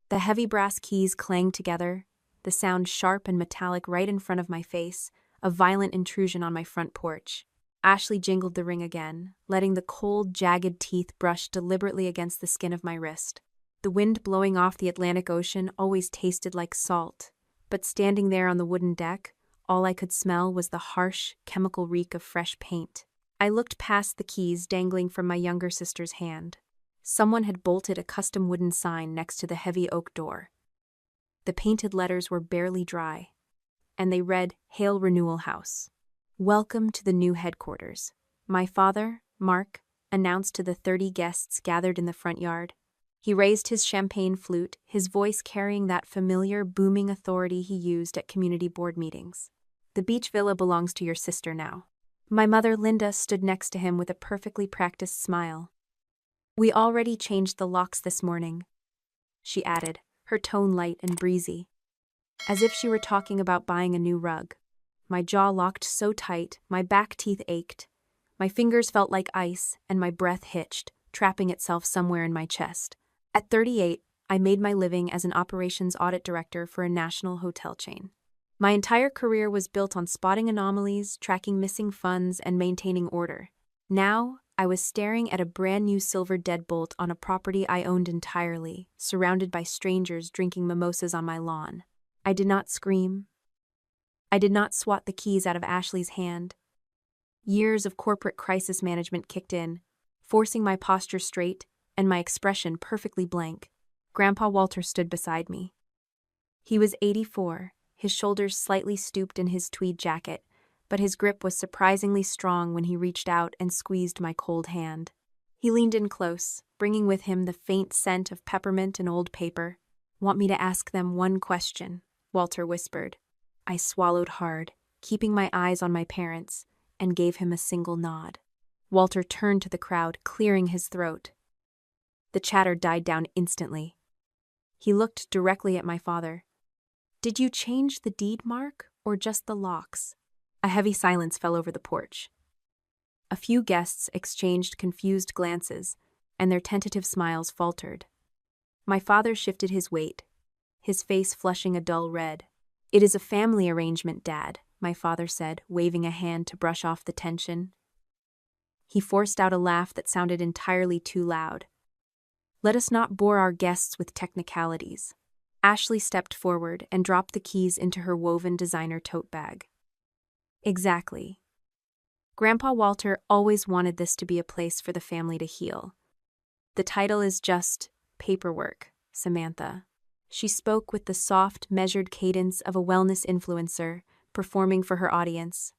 The heavy brass keys clanged together, the sound sharp and metallic right in front of my face, a violent intrusion on my front porch. Ashley jingled the ring again, letting the cold, jagged teeth brush deliberately against the skin of my wrist. The wind blowing off the Atlantic Ocean always tasted like salt, but standing there on the wooden deck, all I could smell was the harsh, chemical reek of fresh paint. I looked past the keys dangling from my younger sister's hand. Someone had bolted a custom wooden sign next to the heavy oak door. The painted letters were barely dry, and they read, "Hail Renewal House. Welcome to the new headquarters," my father, Mark, announced to the 30 guests gathered in the front yard. He raised his champagne flute, his voice carrying that familiar, booming authority he used at community board meetings. "The beach villa belongs to your sister now." My mother, Linda, stood next to him with a perfectly practiced smile. "We already changed the locks this morning," she added, her tone light and breezy, as if she were talking about buying a new rug. My jaw locked so tight, my back teeth ached. My fingers felt like ice, and my breath hitched, trapping itself somewhere in my chest. At 38, I made my living as an operations audit director for a national hotel chain. My entire career was built on spotting anomalies, tracking missing funds, and maintaining order. Now, I was staring at a brand new silver deadbolt on a property I owned entirely, surrounded by strangers drinking mimosas on my lawn. I did not scream. I did not swat the keys out of Ashley's hand. Years of corporate crisis management kicked in, forcing my posture straight and my expression perfectly blank. Grandpa Walter stood beside me. He was 84, his shoulders slightly stooped in his tweed jacket, but his grip was surprisingly strong when he reached out and squeezed my cold hand. He leaned in close, bringing with him the faint scent of peppermint and old paper. "Want me to ask them one question?" Walter whispered. I swallowed hard, keeping my eyes on my parents, and gave him a single nod. Walter turned to the crowd, clearing his throat. The chatter died down instantly. He looked directly at my father. "Did you change the deed, Mark, or just the locks?" A heavy silence fell over the porch. A few guests exchanged confused glances, and their tentative smiles faltered. My father shifted his weight, his face flushing a dull red. "It is a family arrangement, Dad," my father said, waving a hand to brush off the tension. He forced out a laugh that sounded entirely too loud. "Let us not bore our guests with technicalities." Ashley stepped forward and dropped the keys into her woven designer tote bag. "Exactly. Grandpa Walter always wanted this to be a place for the family to heal. The title is just paperwork, Samantha." She spoke with the soft, measured cadence of a wellness influencer performing for her audience.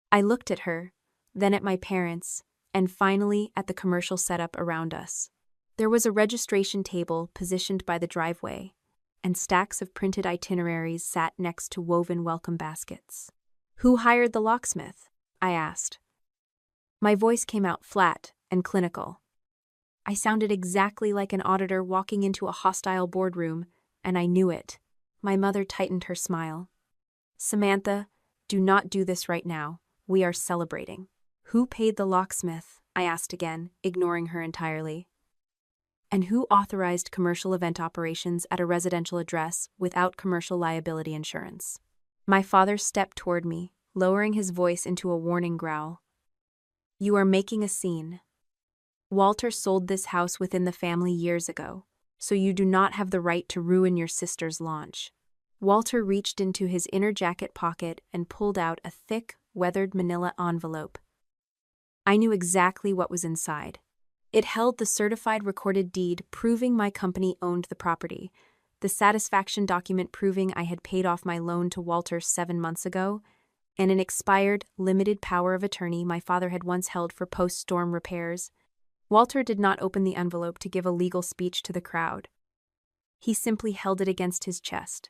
I looked at her, then at my parents, and finally at the commercial setup around us. There was a registration table positioned by the driveway, and stacks of printed itineraries sat next to woven welcome baskets. "Who hired the locksmith?" I asked. My voice came out flat and clinical. I sounded exactly like an auditor walking into a hostile boardroom, and I knew it. My mother tightened her smile. "Samantha, do not do this right now. We are celebrating." "Who paid the locksmith?" I asked again, ignoring her entirely. "And who authorized commercial event operations at a residential address without commercial liability insurance?" My father stepped toward me, lowering his voice into a warning growl. "You are making a scene. Walter sold this house within the family years ago, so you do not have the right to ruin your sister's launch." Walter reached into his inner jacket pocket and pulled out a thick, weathered manila envelope. I knew exactly what was inside. It held the certified recorded deed proving my company owned the property, the satisfaction document proving I had paid off my loan to Walter 7 months ago, and an expired, limited power of attorney my father had once held for post-storm repairs. Walter did not open the envelope to give a legal speech to the crowd. He simply held it against his chest.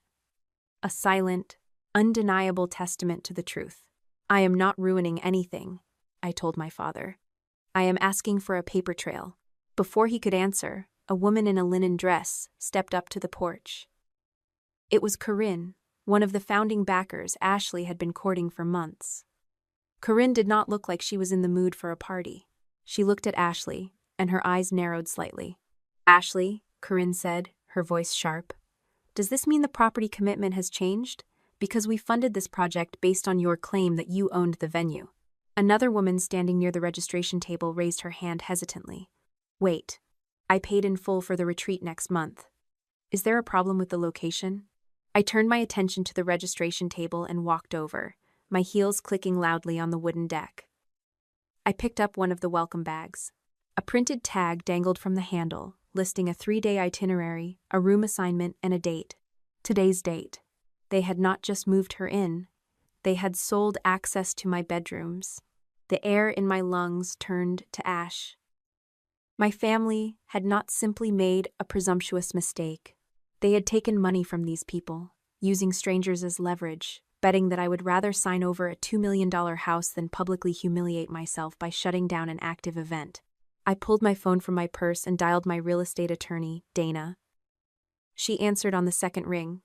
A silent, undeniable testament to the truth. "I am not ruining anything," I told my father. "I am asking for a paper trail." Before he could answer, a woman in a linen dress stepped up to the porch. It was Corinne, one of the founding backers Ashley had been courting for months. Corinne did not look like she was in the mood for a party. She looked at Ashley, and her eyes narrowed slightly. "Ashley," Corinne said, her voice sharp. "Does this mean the property commitment has changed? Because we funded this project based on your claim that you owned the venue." Another woman standing near the registration table raised her hand hesitantly. "Wait. I paid in full for the retreat next month. Is there a problem with the location?" I turned my attention to the registration table and walked over, my heels clicking loudly on the wooden deck. I picked up one of the welcome bags. A printed tag dangled from the handle, listing a 3-day itinerary, a room assignment, and a date. Today's date. They had not just moved her in, they had sold access to my bedrooms. The air in my lungs turned to ash. My family had not simply made a presumptuous mistake. They had taken money from these people, using strangers as leverage, betting that I would rather sign over a $2 million house than publicly humiliate myself by shutting down an active event. I pulled my phone from my purse and dialed my real estate attorney, Dana. She answered on the second ring.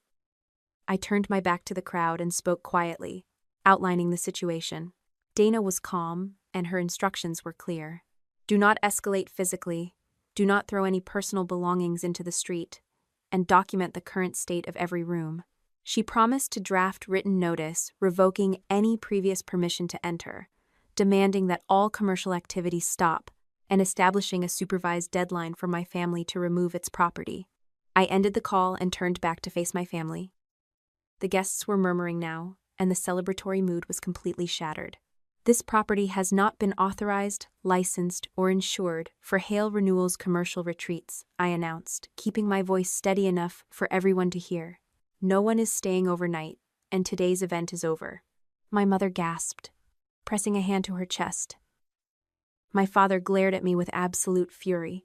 I turned my back to the crowd and spoke quietly, outlining the situation. Dana was calm, and her instructions were clear. Do not escalate physically, do not throw any personal belongings into the street, and document the current state of every room. She promised to draft written notice revoking any previous permission to enter, demanding that all commercial activities stop, and establishing a supervised deadline for my family to remove its property. I ended the call and turned back to face my family. The guests were murmuring now, and the celebratory mood was completely shattered. This property has not been authorized, licensed, or insured for Hale Renewal's commercial retreats, I announced, keeping my voice steady enough for everyone to hear. No one is staying overnight, and today's event is over. My mother gasped, pressing a hand to her chest. My father glared at me with absolute fury,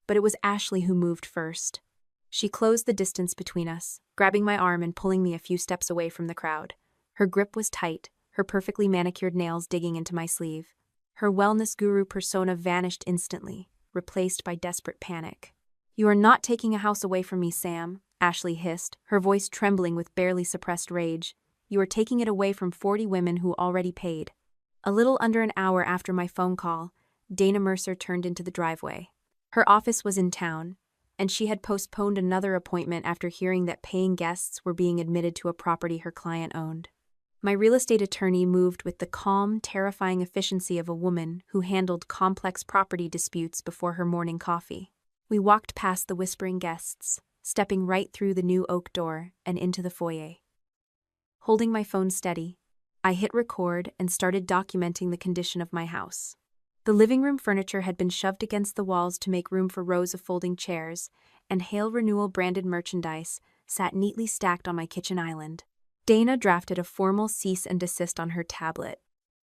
but it was Ashley who moved first. She closed the distance between us, grabbing my arm and pulling me a few steps away from the crowd. Her grip was tight, her perfectly manicured nails digging into my sleeve. Her wellness guru persona vanished instantly, replaced by desperate panic. "You are not taking a house away from me, Sam," Ashley hissed, her voice trembling with barely suppressed rage. "You are taking it away from 40 women who already paid." A little under an hour after my phone call, Dana Mercer turned into the driveway. Her office was in town, and she had postponed another appointment after hearing that paying guests were being admitted to a property her client owned. My real estate attorney moved with the calm, terrifying efficiency of a woman who handled complex property disputes before her morning coffee. We walked past the whispering guests, stepping right through the new oak door and into the foyer. Holding my phone steady, I hit record and started documenting the condition of my house. The living room furniture had been shoved against the walls to make room for rows of folding chairs, and Hale Renewal branded merchandise sat neatly stacked on my kitchen island. Dana drafted a formal cease and desist on her tablet,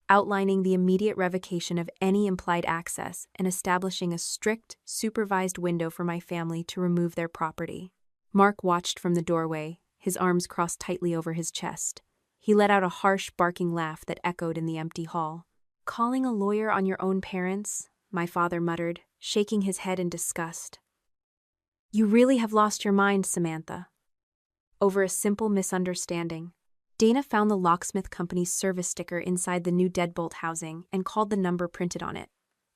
outlining the immediate revocation of any implied access and establishing a strict, supervised window for my family to remove their property. Mark watched from the doorway, his arms crossed tightly over his chest. He let out a harsh, barking laugh that echoed in the empty hall. "Calling a lawyer on your own parents?" my father muttered, shaking his head in disgust. "You really have lost your mind, Samantha." Over a simple misunderstanding, Dana found the locksmith company's service sticker inside the new deadbolt housing and called the number printed on it.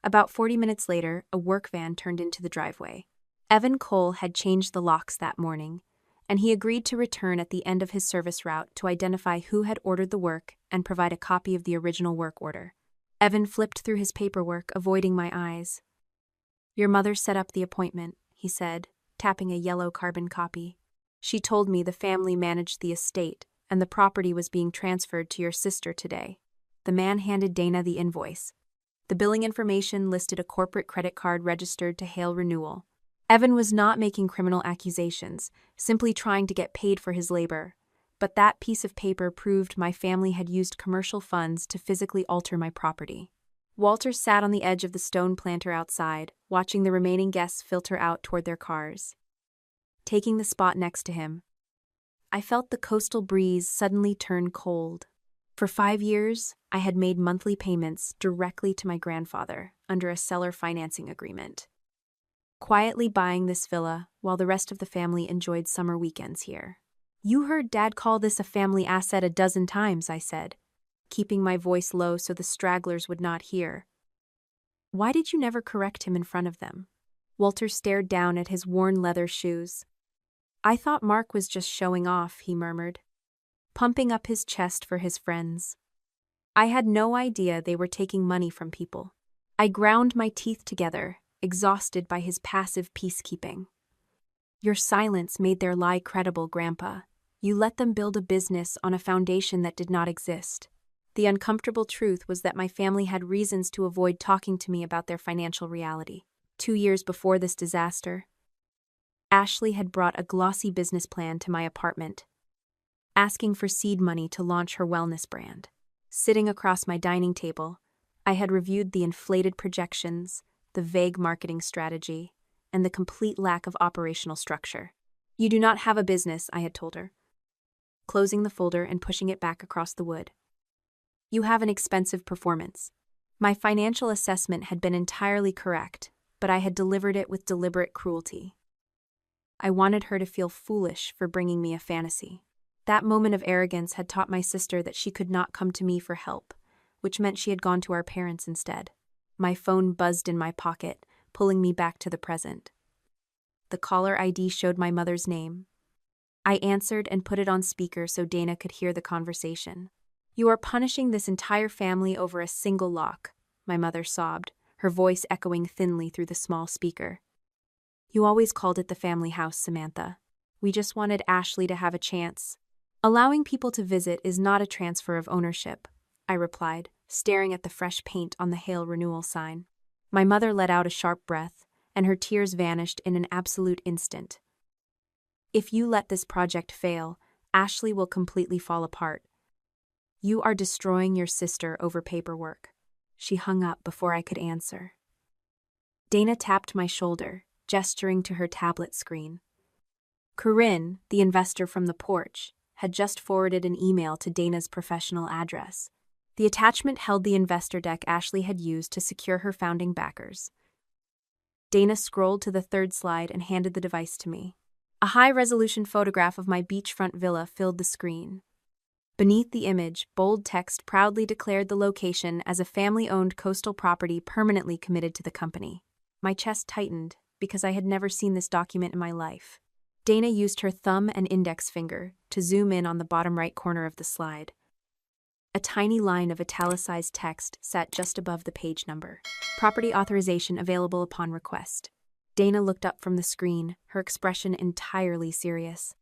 About 40 minutes later, a work van turned into the driveway. Evan Cole had changed the locks that morning, and he agreed to return at the end of his service route to identify who had ordered the work and provide a copy of the original work order. Evan flipped through his paperwork, avoiding my eyes. "Your mother set up the appointment," he said, tapping a yellow carbon copy. "She told me the family managed the estate and the property was being transferred to your sister today." The man handed Dana the invoice. The billing information listed a corporate credit card registered to Hale Renewal. Evan was not making criminal accusations, simply trying to get paid for his labor. But that piece of paper proved my family had used commercial funds to physically alter my property. Walter sat on the edge of the stone planter outside, watching the remaining guests filter out toward their cars. Taking the spot next to him, I felt the coastal breeze suddenly turn cold. For 5 years, I had made monthly payments directly to my grandfather under a seller financing agreement, quietly buying this villa while the rest of the family enjoyed summer weekends here. "You heard Dad call this a family asset a dozen times," I said, keeping my voice low so the stragglers would not hear. "Why did you never correct him in front of them?" Walter stared down at his worn leather shoes. "I thought Mark was just showing off," he murmured, pumping up his chest for his friends. I had no idea they were taking money from people. I ground my teeth together, exhausted by his passive peacekeeping. "Your silence made their lie credible, Grandpa. You let them build a business on a foundation that did not exist." The uncomfortable truth was that my family had reasons to avoid talking to me about their financial reality. 2 years before this disaster, Ashley had brought a glossy business plan to my apartment, asking for seed money to launch her wellness brand. Sitting across my dining table, I had reviewed the inflated projections, the vague marketing strategy, and the complete lack of operational structure. "You do not have a business," I had told her, closing the folder and pushing it back across the wood. "You have an expensive performance." My financial assessment had been entirely correct, but I had delivered it with deliberate cruelty. I wanted her to feel foolish for bringing me a fantasy. That moment of arrogance had taught my sister that she could not come to me for help, which meant she had gone to our parents instead. My phone buzzed in my pocket, pulling me back to the present. The caller ID showed my mother's name. I answered and put it on speaker so Dana could hear the conversation. "You are punishing this entire family over a single lock," my mother sobbed, her voice echoing thinly through the small speaker. "You always called it the family house, Samantha. We just wanted Ashley to have a chance. Allowing people to visit is not a transfer of ownership," I replied, staring at the fresh paint on the Hale renewal sign. My mother let out a sharp breath, and her tears vanished in an absolute instant. "If you let this project fail, Ashley will completely fall apart. You are destroying your sister over paperwork." She hung up before I could answer. Dana tapped my shoulder, gesturing to her tablet screen. Corinne, the investor from the porch, had just forwarded an email to Dana's professional address. The attachment held the investor deck Ashley had used to secure her founding backers. Dana scrolled to the third slide and handed the device to me. A high-resolution photograph of my beachfront villa filled the screen. Beneath the image, bold text proudly declared the location as a family-owned coastal property permanently committed to the company. My chest tightened because I had never seen this document in my life. Dana used her thumb and index finger to zoom in on the bottom right corner of the slide. A tiny line of italicized text sat just above the page number. "Property authorization available upon request." Dana looked up from the screen, her expression entirely serious.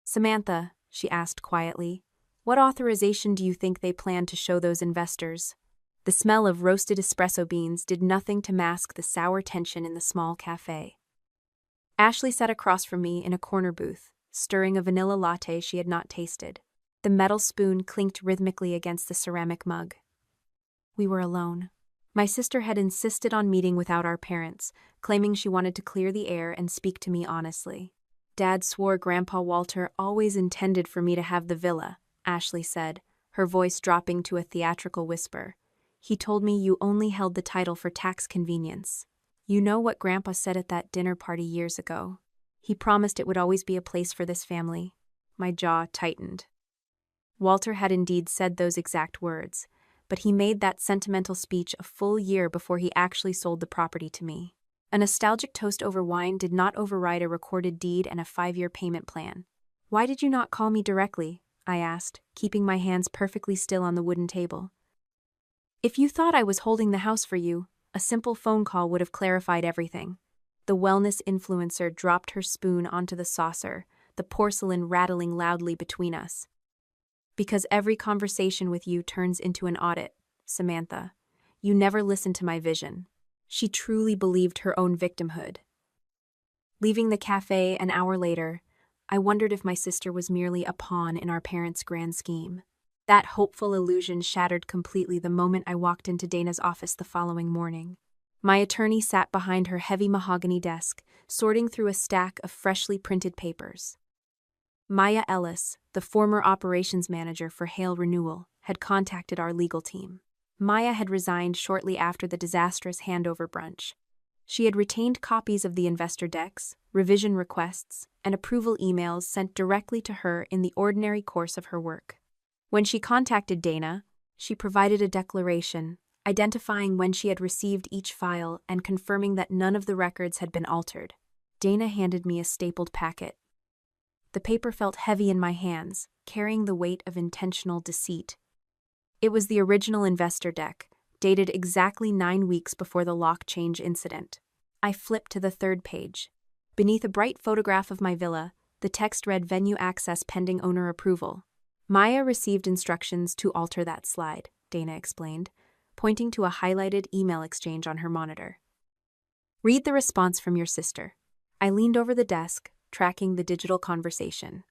"Samantha," she asked quietly, "what authorization do you think they plan to show those investors?" The smell of roasted espresso beans did nothing to mask the sour tension in the small cafe. Ashley sat across from me in a corner booth, stirring a vanilla latte she had not tasted. The metal spoon clinked rhythmically against the ceramic mug. We were alone. My sister had insisted on meeting without our parents, claiming she wanted to clear the air and speak to me honestly. "Dad swore Grandpa Walter always intended for me to have the villa," Ashley said, her voice dropping to a theatrical whisper. "He told me you only held the title for tax convenience. You know what Grandpa said at that dinner party years ago. He promised it would always be a place for this family." My jaw tightened. Walter had indeed said those exact words, but he made that sentimental speech a full year before he actually sold the property to me. A nostalgic toast over wine did not override a recorded deed and a 5-year payment plan. "Why did you not call me directly?" I asked, keeping my hands perfectly still on the wooden table. "If you thought I was holding the house for you, a simple phone call would have clarified everything." The wellness influencer dropped her spoon onto the saucer, the porcelain rattling loudly between us. "Because every conversation with you turns into an audit, Samantha. You never listened to my vision." She truly believed her own victimhood. Leaving the cafe an hour later, I wondered if my sister was merely a pawn in our parents' grand scheme. That hopeful illusion shattered completely the moment I walked into Dana's office the following morning. My attorney sat behind her heavy mahogany desk, sorting through a stack of freshly printed papers. Maya Ellis, the former operations manager for Hale Renewal, had contacted our legal team. Maya had resigned shortly after the disastrous handover brunch. She had retained copies of the investor decks, revision requests, and approval emails sent directly to her in the ordinary course of her work. When she contacted Dana, she provided a declaration, identifying when she had received each file and confirming that none of the records had been altered. Dana handed me a stapled packet. The paper felt heavy in my hands, carrying the weight of intentional deceit. It was the original investor deck, dated exactly 9 weeks before the lock change incident. I flipped to the third page. Beneath a bright photograph of my villa, the text read venue access pending owner approval. Maya received instructions to alter that slide, Dana explained, pointing to a highlighted email exchange on her monitor. Read the response from your sister. I leaned over the desk, tracking the digital conversation.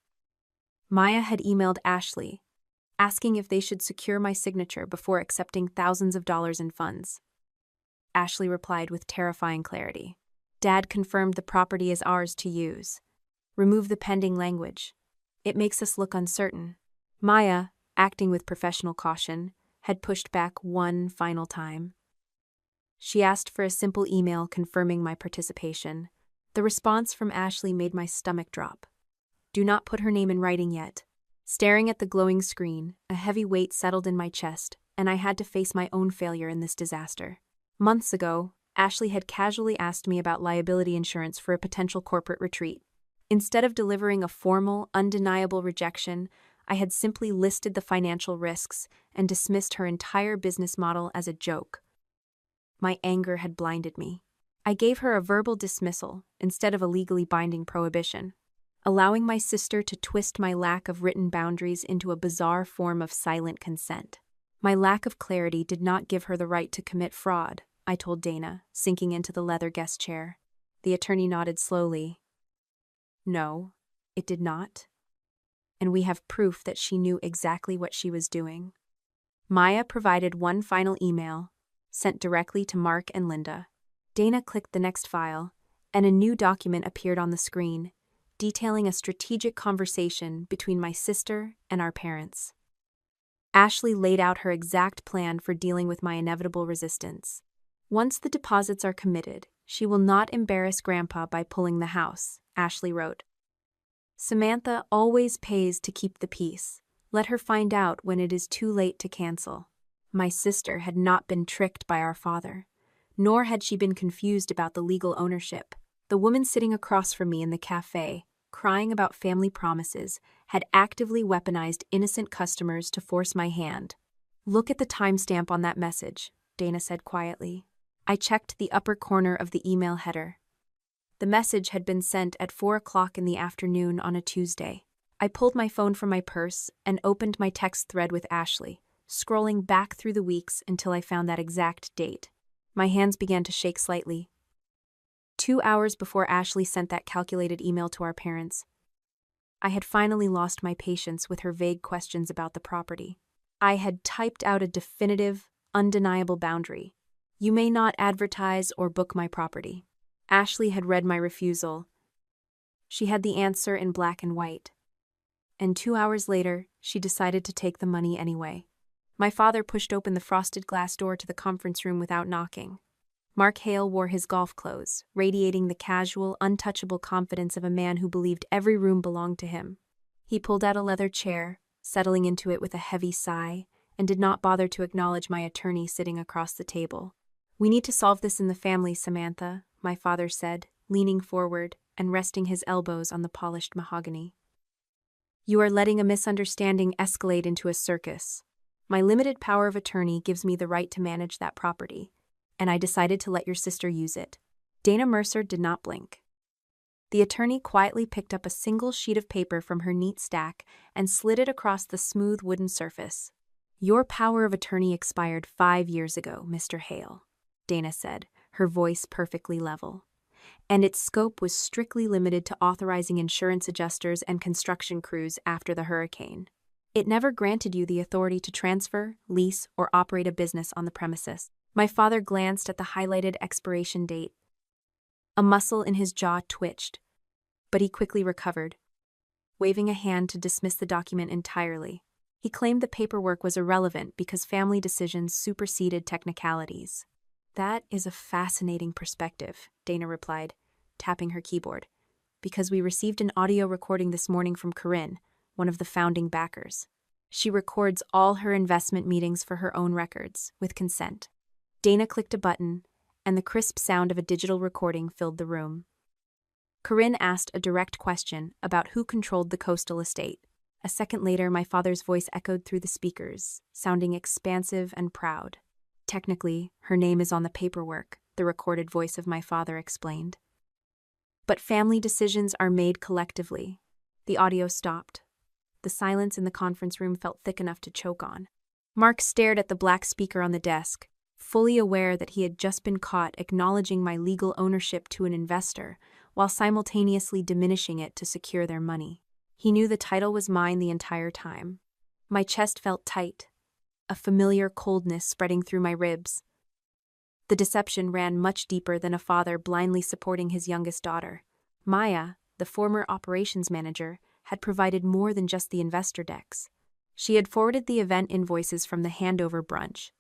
Maya had emailed Ashley, asking if they should secure my signature before accepting thousands of dollars in funds. Ashley replied with terrifying clarity. Dad confirmed the property is ours to use. Remove the pending language. It makes us look uncertain. Maya, acting with professional caution, had pushed back one final time. She asked for a simple email confirming my participation. The response from Ashley made my stomach drop. Do not put her name in writing yet. Staring at the glowing screen, a heavy weight settled in my chest, and I had to face my own failure in this disaster. Months ago, Ashley had casually asked me about liability insurance for a potential corporate retreat. Instead of delivering a formal, undeniable rejection, I had simply listed the financial risks and dismissed her entire business model as a joke. My anger had blinded me. I gave her a verbal dismissal instead of a legally binding prohibition, allowing my sister to twist my lack of written boundaries into a bizarre form of silent consent. My lack of clarity did not give her the right to commit fraud, I told Dana, sinking into the leather guest chair. The attorney nodded slowly. No, it did not. And we have proof that she knew exactly what she was doing. Maya provided one final email, sent directly to Mark and Linda. Dana clicked the next file, and a new document appeared on the screen, detailing a strategic conversation between my sister and our parents. Ashley laid out her exact plan for dealing with my inevitable resistance. Once the deposits are committed, she will not embarrass Grandpa by pulling the house, Ashley wrote. Samantha always pays to keep the peace. Let her find out when it is too late to cancel. My sister had not been tricked by our father, nor had she been confused about the legal ownership. The woman sitting across from me in the cafe, crying about family promises, had actively weaponized innocent customers to force my hand. Look at the timestamp on that message, Dana said quietly. I checked the upper corner of the email header. The message had been sent at 4 o'clock in the afternoon on a Tuesday. I pulled my phone from my purse and opened my text thread with Ashley, scrolling back through the weeks until I found that exact date. My hands began to shake slightly. 2 hours before Ashley sent that calculated email to our parents, I had finally lost my patience with her vague questions about the property. I had typed out a definitive, undeniable boundary. You may not advertise or book my property. Ashley had read my refusal. She had the answer in black and white. And 2 hours later, she decided to take the money anyway. My father pushed open the frosted glass door to the conference room without knocking. Mark Hale wore his golf clothes, radiating the casual, untouchable confidence of a man who believed every room belonged to him. He pulled out a leather chair, settling into it with a heavy sigh, and did not bother to acknowledge my attorney sitting across the table. We need to solve this in the family, Samantha, my father said, leaning forward and resting his elbows on the polished mahogany. You are letting a misunderstanding escalate into a circus. My limited power of attorney gives me the right to manage that property, and I decided to let your sister use it. Dana Mercer did not blink. The attorney quietly picked up a single sheet of paper from her neat stack and slid it across the smooth wooden surface. Your power of attorney expired 5 years ago, Mr. Hale, Dana said, her voice perfectly level. And its scope was strictly limited to authorizing insurance adjusters and construction crews after the hurricane. It never granted you the authority to transfer, lease, or operate a business on the premises. My father glanced at the highlighted expiration date. A muscle in his jaw twitched, but he quickly recovered, waving a hand to dismiss the document entirely. He claimed the paperwork was irrelevant because family decisions superseded technicalities. That is a fascinating perspective, Dana replied, tapping her keyboard, because we received an audio recording this morning from Corinne, one of the founding backers. She records all her investment meetings for her own records, with consent. Dana clicked a button, and the crisp sound of a digital recording filled the room. Corinne asked a direct question about who controlled the coastal estate. A second later, my father's voice echoed through the speakers, sounding expansive and proud. Technically, her name is on the paperwork, the recorded voice of my father explained. But family decisions are made collectively. The audio stopped. The silence in the conference room felt thick enough to choke on. Mark stared at the black speaker on the desk, fully aware that he had just been caught acknowledging my legal ownership to an investor, while simultaneously diminishing it to secure their money. He knew the title was mine the entire time. My chest felt tight, a familiar coldness spreading through my ribs. The deception ran much deeper than a father blindly supporting his youngest daughter. Maya, the former operations manager, had provided more than just the investor decks. She had forwarded the event invoices from the handover brunch.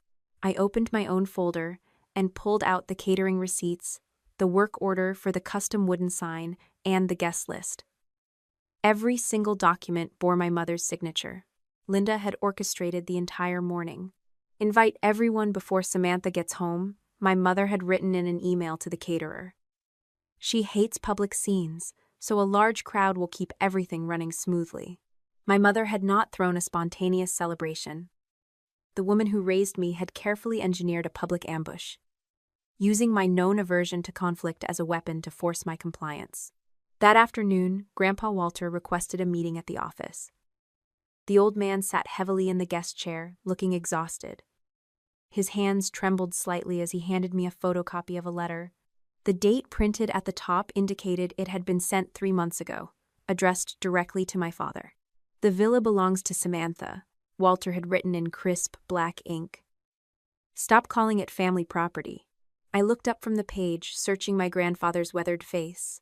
I opened my own folder and pulled out the catering receipts, the work order for the custom wooden sign, and the guest list. Every single document bore my mother's signature. Linda had orchestrated the entire morning. "Invite everyone before Samantha gets home," my mother had written in an email to the caterer. "She hates public scenes, so a large crowd will keep everything running smoothly." My mother had not thrown a spontaneous celebration. The woman who raised me had carefully engineered a public ambush, using my known aversion to conflict as a weapon to force my compliance. That afternoon, Grandpa Walter requested a meeting at the office. The old man sat heavily in the guest chair, looking exhausted. His hands trembled slightly as he handed me a photocopy of a letter. The date printed at the top indicated it had been sent 3 months ago, addressed directly to my father. "The villa belongs to Samantha," Walter had written in crisp black ink. "Stop calling it family property." I looked up from the page, searching my grandfather's weathered face.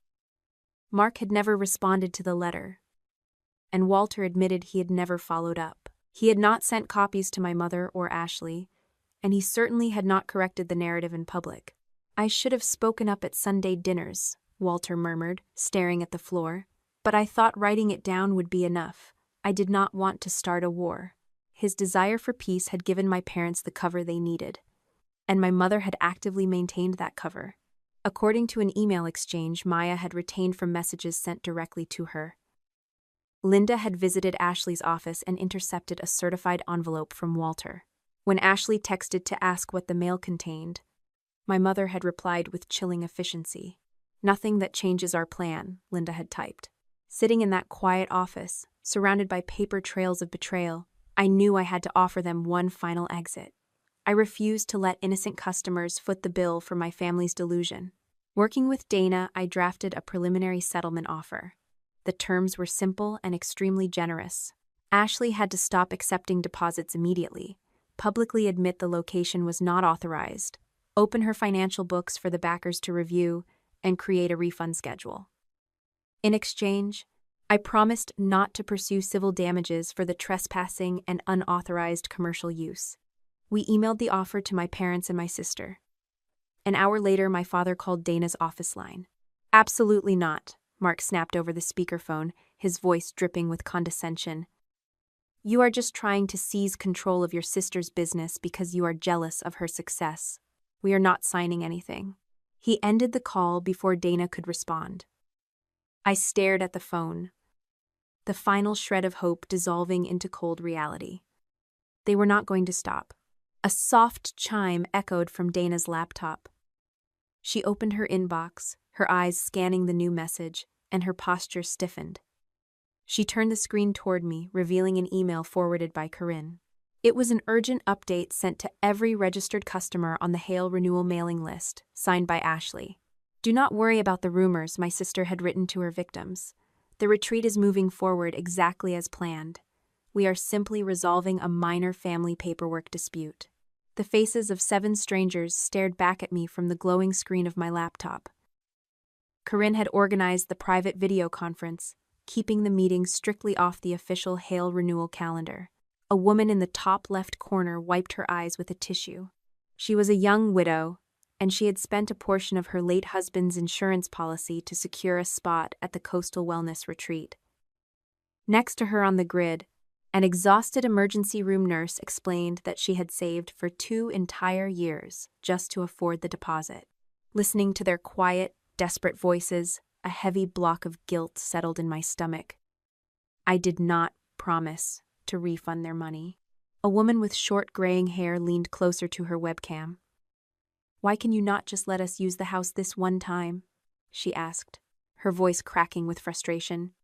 Mark had never responded to the letter, and Walter admitted he had never followed up. He had not sent copies to my mother or Ashley, and he certainly had not corrected the narrative in public. "I should have spoken up at Sunday dinners," Walter murmured, staring at the floor. "But I thought writing it down would be enough. I did not want to start a war." His desire for peace had given my parents the cover they needed, and my mother had actively maintained that cover. According to an email exchange Maya had retained from messages sent directly to her, Linda had visited Ashley's office and intercepted a certified envelope from Walter. When Ashley texted to ask what the mail contained, my mother had replied with chilling efficiency. "Nothing that changes our plan," Linda had typed. Sitting in that quiet office, surrounded by paper trails of betrayal, I knew I had to offer them one final exit. I refused to let innocent customers foot the bill for my family's delusion. Working with Dana, I drafted a preliminary settlement offer. The terms were simple and extremely generous. Ashley had to stop accepting deposits immediately, publicly admit the location was not authorized, open her financial books for the backers to review, and create a refund schedule. In exchange, I promised not to pursue civil damages for the trespassing and unauthorized commercial use. We emailed the offer to my parents and my sister. An hour later, my father called Dana's office line. "Absolutely not," Mark snapped over the speakerphone, his voice dripping with condescension. "You are just trying to seize control of your sister's business because you are jealous of her success. We are not signing anything." He ended the call before Dana could respond. I stared at the phone, the final shred of hope dissolving into cold reality. They were not going to stop. A soft chime echoed from Dana's laptop. She opened her inbox, her eyes scanning the new message, and her posture stiffened. She turned the screen toward me, revealing an email forwarded by Corinne. It was an urgent update sent to every registered customer on the Hale renewal mailing list, signed by Ashley. "Do not worry about the rumors," my sister had written to her victims. "The retreat is moving forward exactly as planned. We are simply resolving a minor family paperwork dispute." The faces of 7 strangers stared back at me from the glowing screen of my laptop. Corinne had organized the private video conference, keeping the meeting strictly off the official Hale renewal calendar. A woman in the top left corner wiped her eyes with a tissue. She was a young widow, and she had spent a portion of her late husband's insurance policy to secure a spot at the Coastal Wellness Retreat. Next to her on the grid, an exhausted emergency room nurse explained that she had saved for 2 entire years just to afford the deposit. Listening to their quiet, desperate voices, A heavy block of guilt settled in my stomach. I did not promise to refund their money. A woman with short graying hair leaned closer to her webcam. "Why can you not just let us use the house this one time?" she asked, her voice cracking with frustration.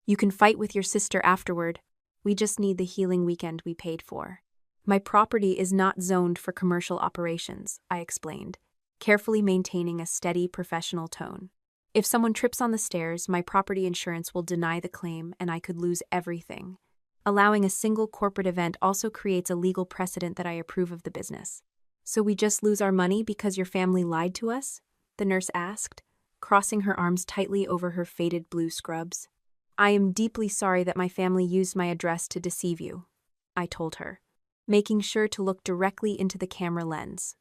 "You can fight with your sister afterward. We just need the healing weekend we paid for." "My property is not zoned for commercial operations," I explained, carefully maintaining a steady, professional tone. "If someone trips on the stairs, my property insurance will deny the claim and I could lose everything. Allowing a single corporate event also creates a legal precedent that I approve of the business." "So we just lose our money because your family lied to us?" the nurse asked, crossing her arms tightly over her faded blue scrubs. "I am deeply sorry that my family used my address to deceive you," I told her, making sure to look directly into the camera lens.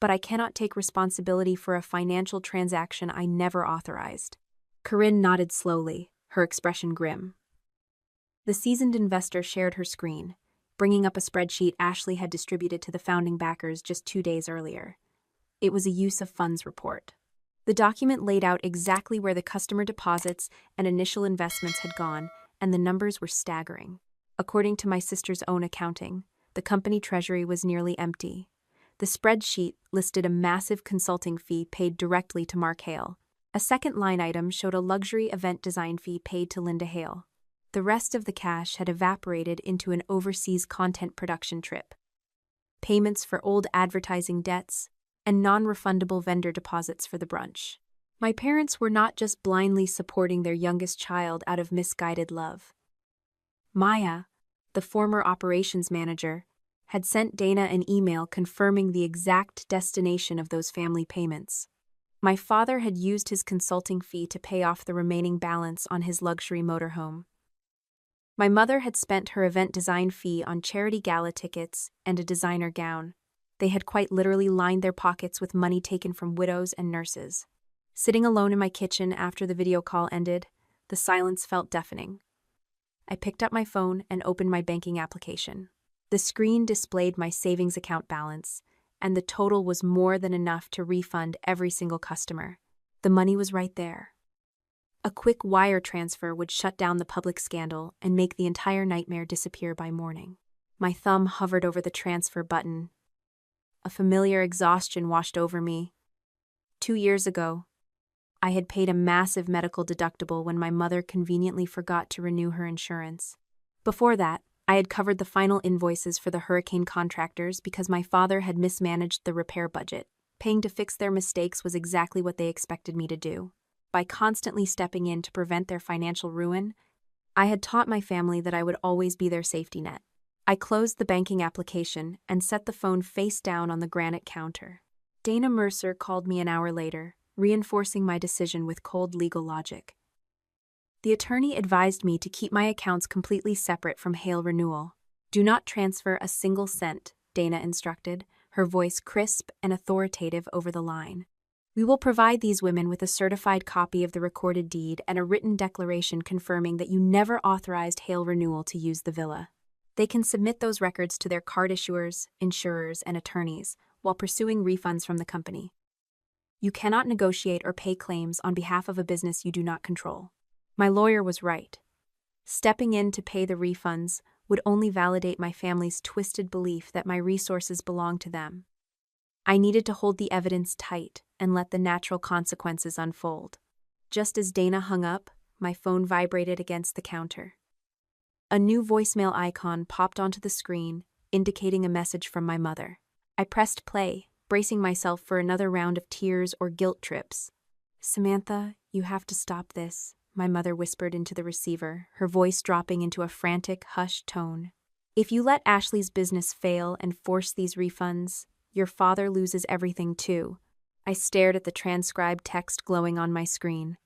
"But I cannot take responsibility for a financial transaction I never authorized." Corinne nodded slowly, her expression grim. The seasoned investor shared her screen, bringing up a spreadsheet Ashley had distributed to the founding backers just 2 days earlier. It was a use of funds report. The document laid out exactly where the customer deposits and initial investments had gone, and the numbers were staggering. According to my sister's own accounting, the company treasury was nearly empty. The spreadsheet listed a massive consulting fee paid directly to Mark Hale. A second line item showed a luxury event design fee paid to Linda Hale. The rest of the cash had evaporated into an overseas content production trip, payments for old advertising debts, and non-refundable vendor deposits for the brunch. My parents were not just blindly supporting their youngest child out of misguided love. Maya, the former operations manager, had sent Dana an email confirming the exact destination of those family payments. My father had used his consulting fee to pay off the remaining balance on his luxury motorhome. My mother had spent her event design fee on charity gala tickets and a designer gown. They had quite literally lined their pockets with money taken from widows and nurses. Sitting alone in my kitchen after the video call ended, the silence felt deafening. I picked up my phone and opened my banking application. The screen displayed my savings account balance, and the total was more than enough to refund every single customer. The money was right there. A quick wire transfer would shut down the public scandal and make the entire nightmare disappear by morning. My thumb hovered over the transfer button. A familiar exhaustion washed over me. 2 years ago, I had paid a massive medical deductible when my mother conveniently forgot to renew her insurance. Before that, I had covered the final invoices for the hurricane contractors because my father had mismanaged the repair budget. Paying to fix their mistakes was exactly what they expected me to do. By constantly stepping in to prevent their financial ruin, I had taught my family that I would always be their safety net. I closed the banking application and set the phone face down on the granite counter. Dana Mercer called me an hour later, reinforcing my decision with cold legal logic. The attorney advised me to keep my accounts completely separate from Hale Renewal. "Do not transfer a single cent," Dana instructed, her voice crisp and authoritative over the line. "We will provide these women with a certified copy of the recorded deed and a written declaration confirming that you never authorized Hale Renewal to use the villa. They can submit those records to their card issuers, insurers, and attorneys while pursuing refunds from the company. You cannot negotiate or pay claims on behalf of a business you do not control." My lawyer was right. Stepping in to pay the refunds would only validate my family's twisted belief that my resources belonged to them. I needed to hold the evidence tight and let the natural consequences unfold. Just as Dana hung up, my phone vibrated against the counter. A new voicemail icon popped onto the screen, indicating a message from my mother. I pressed play, bracing myself for another round of tears or guilt trips. "Samantha, you have to stop this," my mother whispered into the receiver, her voice dropping into a frantic, hushed tone. "If you let Ashley's business fail and force these refunds, your father loses everything too." I stared at the transcribed text glowing on my screen.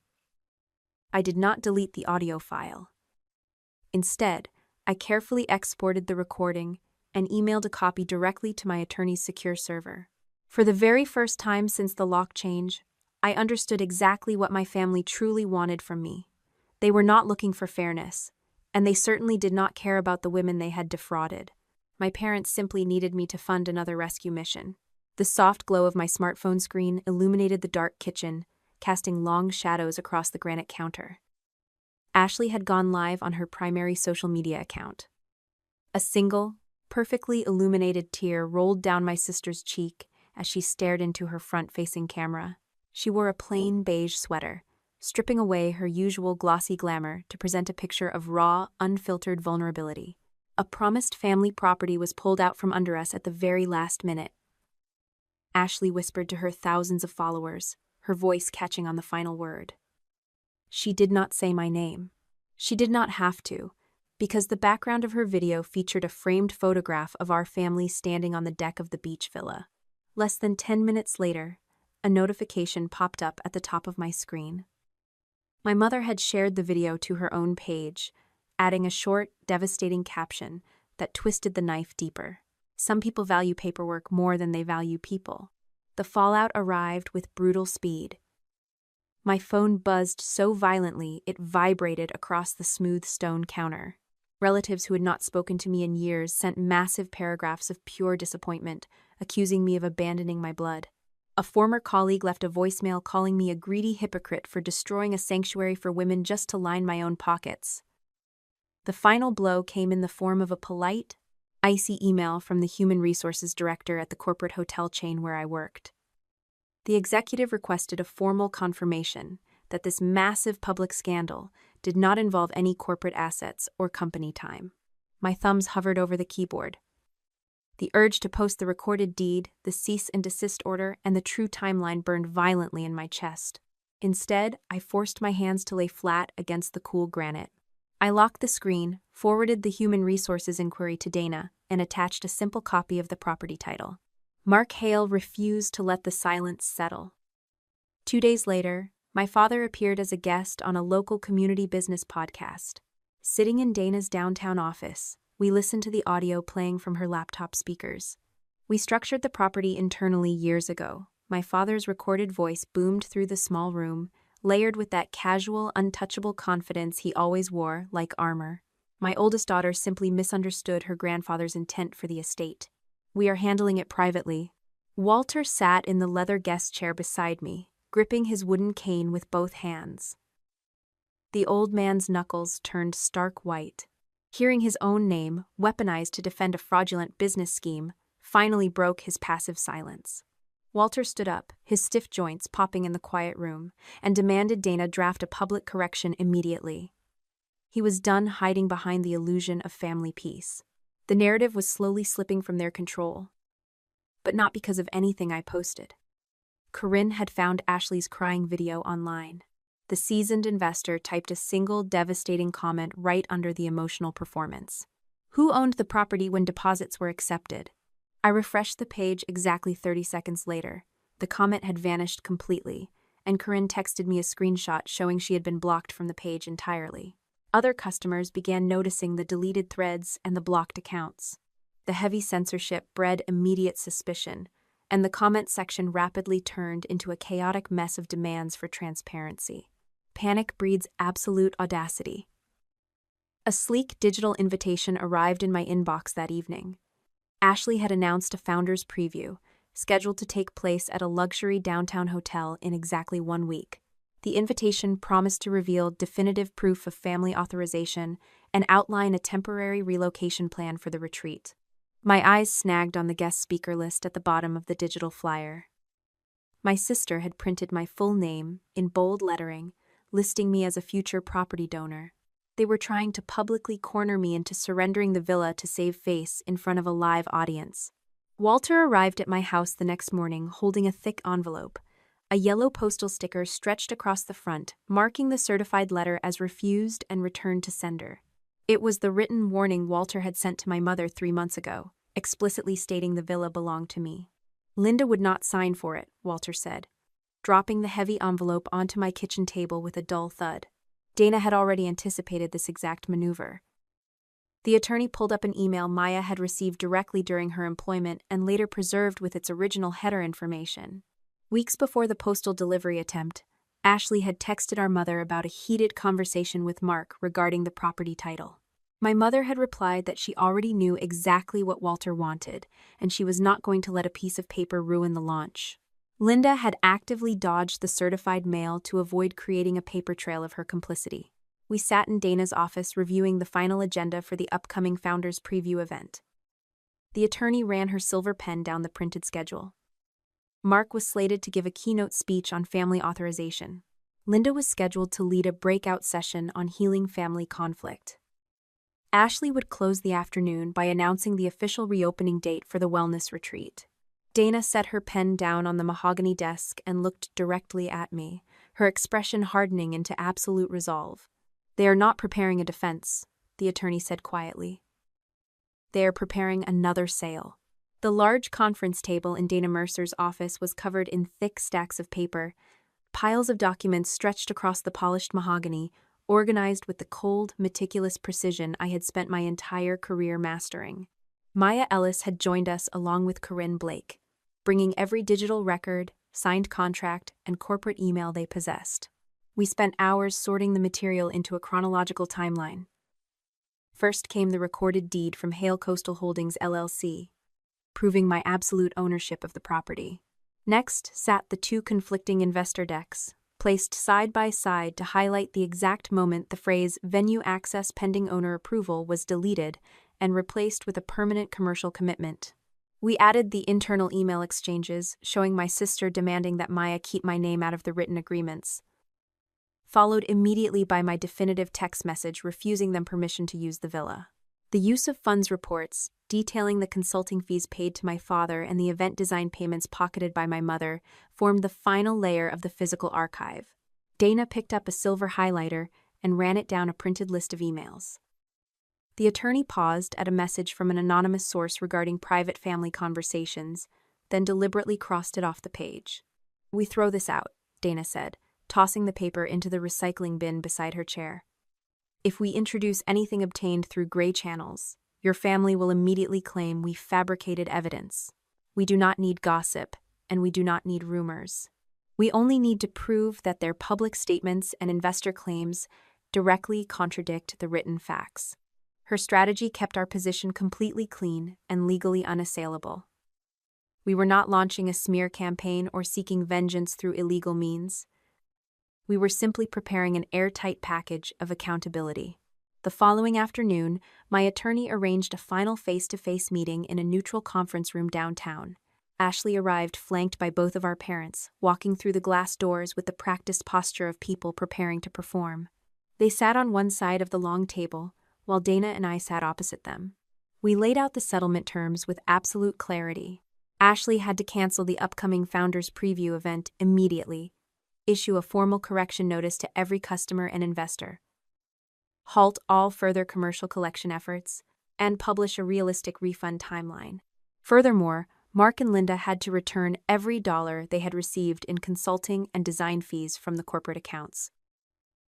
I did not delete the audio file. Instead, I carefully exported the recording and emailed a copy directly to my attorney's secure server. For the very first time since the lock change, I understood exactly what my family truly wanted from me. They were not looking for fairness, and they certainly did not care about the women they had defrauded. My parents simply needed me to fund another rescue mission. The soft glow of my smartphone screen illuminated the dark kitchen, casting long shadows across the granite counter. Ashley had gone live on her primary social media account. A single, perfectly illuminated tear rolled down my sister's cheek as she stared into her front-facing camera. She wore a plain beige sweater, stripping away her usual glossy glamour to present a picture of raw, unfiltered vulnerability. A promised family property was pulled out from under us at the very last minute. Ashley whispered to her thousands of followers, her voice catching on the final word. She did not say my name. She did not have to, because the background of her video featured a framed photograph of our family standing on the deck of the beach villa. Less than 10 minutes later, a notification popped up at the top of my screen. My mother had shared the video to her own page, adding a short, devastating caption that twisted the knife deeper. Some people value paperwork more than they value people. The fallout arrived with brutal speed. My phone buzzed so violently it vibrated across the smooth stone counter. Relatives who had not spoken to me in years sent massive paragraphs of pure disappointment, accusing me of abandoning my blood. A former colleague left a voicemail calling me a greedy hypocrite for destroying a sanctuary for women just to line my own pockets. The final blow came in the form of a polite, icy email from the human resources director at the corporate hotel chain where I worked. The executive requested a formal confirmation that this massive public scandal did not involve any corporate assets or company time. My thumbs hovered over the keyboard. The urge to post the recorded deed, the cease and desist order, and the true timeline burned violently in my chest. Instead, I forced my hands to lay flat against the cool granite. I locked the screen, forwarded the human resources inquiry to Dana, and attached a simple copy of the property title. Mark Hale refused to let the silence settle. 2 days later, my father appeared as a guest on a local community business podcast. Sitting in Dana's downtown office, we listened to the audio playing from her laptop speakers. We structured the property internally years ago. My father's recorded voice boomed through the small room, layered with that casual, untouchable confidence he always wore like armor. My oldest daughter simply misunderstood her grandfather's intent for the estate. We are handling it privately. Walter sat in the leather guest chair beside me, gripping his wooden cane with both hands. The old man's knuckles turned stark white. Hearing his own name, weaponized to defend a fraudulent business scheme, finally broke his passive silence. Walter stood up, his stiff joints popping in the quiet room, and demanded Dana draft a public correction immediately. He was done hiding behind the illusion of family peace. The narrative was slowly slipping from their control. But not because of anything I posted. Corinne had found Ashley's crying video online. The seasoned investor typed a single devastating comment right under the emotional performance. Who owned the property when deposits were accepted? I refreshed the page exactly 30 seconds later. The comment had vanished completely, and Corinne texted me a screenshot showing she had been blocked from the page entirely. Other customers began noticing the deleted threads and the blocked accounts. The heavy censorship bred immediate suspicion, and the comment section rapidly turned into a chaotic mess of demands for transparency. Panic breeds absolute audacity. A sleek digital invitation arrived in my inbox that evening. Ashley had announced a founder's preview, scheduled to take place at a luxury downtown hotel in exactly 1 week. The invitation promised to reveal definitive proof of family authorization and outline a temporary relocation plan for the retreat. My eyes snagged on the guest speaker list at the bottom of the digital flyer. My sister had printed my full name in bold lettering, listing me as a future property donor. They were trying to publicly corner me into surrendering the villa to save face in front of a live audience. Walter arrived at my house the next morning holding a thick envelope. A yellow postal sticker stretched across the front, marking the certified letter as refused and returned to sender. It was the written warning Walter had sent to my mother 3 months ago, explicitly stating the villa belonged to me. Linda would not sign for it, Walter said, dropping the heavy envelope onto my kitchen table with a dull thud. Dana had already anticipated this exact maneuver. The attorney pulled up an email Maya had received directly during her employment and later preserved with its original header information. Weeks before the postal delivery attempt, Ashley had texted our mother about a heated conversation with Mark regarding the property title. My mother had replied that she already knew exactly what Walter wanted, and she was not going to let a piece of paper ruin the launch. Linda had actively dodged the certified mail to avoid creating a paper trail of her complicity. We sat in Dana's office reviewing the final agenda for the upcoming Founders Preview event. The attorney ran her silver pen down the printed schedule. Mark was slated to give a keynote speech on family authorization. Linda was scheduled to lead a breakout session on healing family conflict. Ashley would close the afternoon by announcing the official reopening date for the wellness retreat. Dana set her pen down on the mahogany desk and looked directly at me, her expression hardening into absolute resolve. "They are not preparing a defense," the attorney said quietly. "They are preparing another sale." The large conference table in Dana Mercer's office was covered in thick stacks of paper, piles of documents stretched across the polished mahogany, organized with the cold, meticulous precision I had spent my entire career mastering. Maya Ellis had joined us along with Corinne Blake, bringing every digital record, signed contract, and corporate email they possessed. We spent hours sorting the material into a chronological timeline. First came the recorded deed from Hale Coastal Holdings LLC, proving my absolute ownership of the property. Next sat the two conflicting investor decks, placed side by side to highlight the exact moment the phrase "venue access pending owner approval" was deleted and replaced with a permanent commercial commitment. We added the internal email exchanges, showing my sister demanding that Maya keep my name out of the written agreements, followed immediately by my definitive text message refusing them permission to use the villa. The use of funds reports, detailing the consulting fees paid to my father and the event design payments pocketed by my mother, formed the final layer of the physical archive. Dana picked up a silver highlighter and ran it down a printed list of emails. The attorney paused at a message from an anonymous source regarding private family conversations, then deliberately crossed it off the page. "We throw this out," Dana said, tossing the paper into the recycling bin beside her chair. "If we introduce anything obtained through gray channels, your family will immediately claim we fabricated evidence. We do not need gossip, and we do not need rumors. We only need to prove that their public statements and investor claims directly contradict the written facts." Her strategy kept our position completely clean and legally unassailable. We were not launching a smear campaign or seeking vengeance through illegal means. We were simply preparing an airtight package of accountability. The following afternoon, my attorney arranged a final face-to-face meeting in a neutral conference room downtown. Ashley arrived flanked by both of our parents, walking through the glass doors with the practiced posture of people preparing to perform. They sat on one side of the long table, while Dana and I sat opposite them. We laid out the settlement terms with absolute clarity. Ashley had to cancel the upcoming Founders Preview event immediately, issue a formal correction notice to every customer and investor, halt all further commercial collection efforts, and publish a realistic refund timeline. Furthermore, Mark and Linda had to return every dollar they had received in consulting and design fees from the corporate accounts.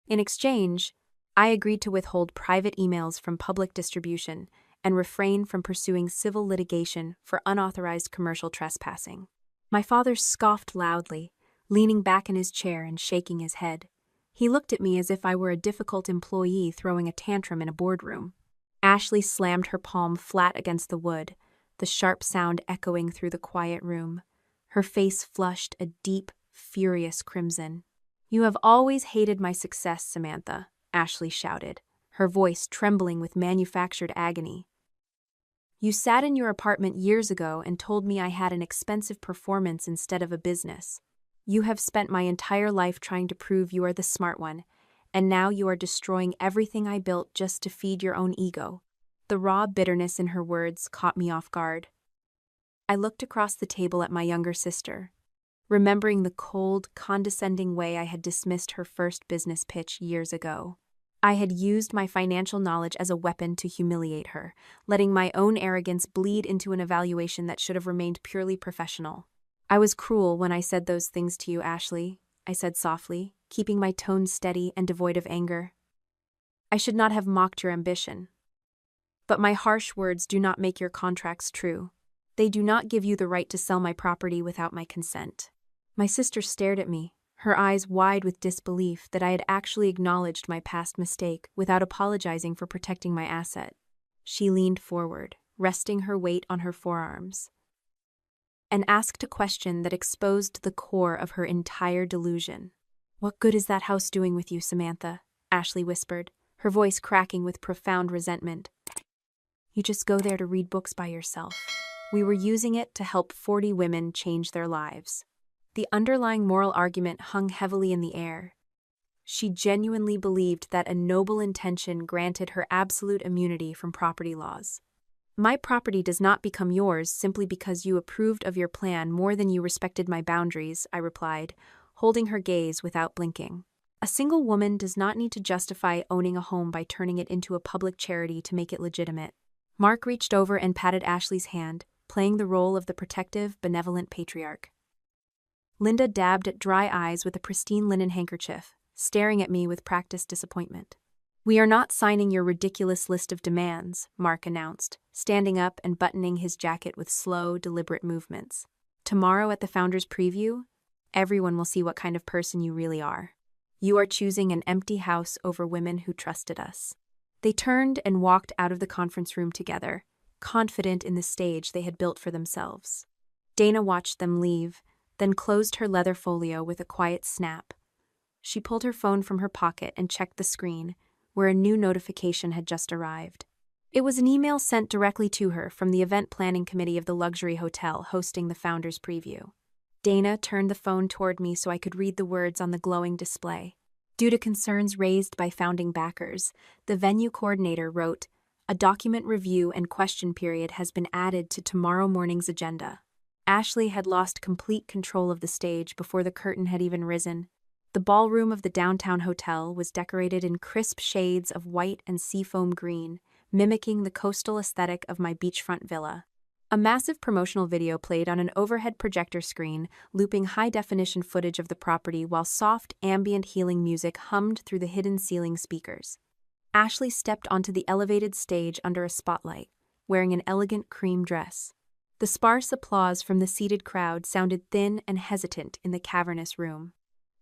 In exchange, I agreed to withhold private emails from public distribution and refrain from pursuing civil litigation for unauthorized commercial trespassing. My father scoffed loudly, leaning back in his chair and shaking his head. He looked at me as if I were a difficult employee throwing a tantrum in a boardroom. Ashley slammed her palm flat against the wood, the sharp sound echoing through the quiet room. Her face flushed a deep, furious crimson. "You have always hated my success, Samantha," Ashley shouted, her voice trembling with manufactured agony. "You sat in your apartment years ago and told me I had an expensive performance instead of a business. You have spent my entire life trying to prove you are the smart one, and now you are destroying everything I built just to feed your own ego." The raw bitterness in her words caught me off guard. I looked across the table at my younger sister, remembering the cold, condescending way I had dismissed her first business pitch years ago. I had used my financial knowledge as a weapon to humiliate her, letting my own arrogance bleed into an evaluation that should have remained purely professional. "I was cruel when I said those things to you, Ashley," I said softly, keeping my tone steady and devoid of anger. "I should not have mocked your ambition. But my harsh words do not make your contracts true. They do not give you the right to sell my property without my consent." My sister stared at me, her eyes wide with disbelief that I had actually acknowledged my past mistake without apologizing for protecting my asset. She leaned forward, resting her weight on her forearms. and asked a question that exposed the core of her entire delusion. "What good is that house doing with you, Samantha?" Ashley whispered, her voice cracking with profound resentment. "You just go there to read books by yourself. We were using it to help 40 women change their lives." The underlying moral argument hung heavily in the air. She genuinely believed that a noble intention granted her absolute immunity from property laws. "My property does not become yours simply because you approved of your plan more than you respected my boundaries," I replied, holding her gaze without blinking. A single woman does not need to justify owning a home by turning it into a public charity to make it legitimate. Mark reached over and patted Ashley's hand, playing the role of the protective, benevolent patriarch. Linda dabbed at dry eyes with a pristine linen handkerchief, staring at me with practiced disappointment. "We are not signing your ridiculous list of demands," Mark announced, standing up and buttoning his jacket with slow, deliberate movements. "Tomorrow at the Founders Preview, everyone will see what kind of person you really are. You are choosing an empty house over women who trusted us." They turned and walked out of the conference room together, confident in the stage they had built for themselves. Dana watched them leave, then closed her leather folio with a quiet snap. She pulled her phone from her pocket and checked the screen, where a new notification had just arrived. It was an email sent directly to her from the event planning committee of the luxury hotel hosting the Founders Preview. Dana turned the phone toward me so I could read the words on the glowing display. Due to concerns raised by founding backers, the venue coordinator wrote, "A document review and question period has been added to tomorrow morning's agenda." Ashley had lost complete control of the stage before the curtain had even risen. The ballroom of the downtown hotel was decorated in crisp shades of white and seafoam green, mimicking the coastal aesthetic of my beachfront villa. A massive promotional video played on an overhead projector screen, looping high-definition footage of the property while soft, ambient healing music hummed through the hidden ceiling speakers. Ashley stepped onto the elevated stage under a spotlight, wearing an elegant cream dress. The sparse applause from the seated crowd sounded thin and hesitant in the cavernous room.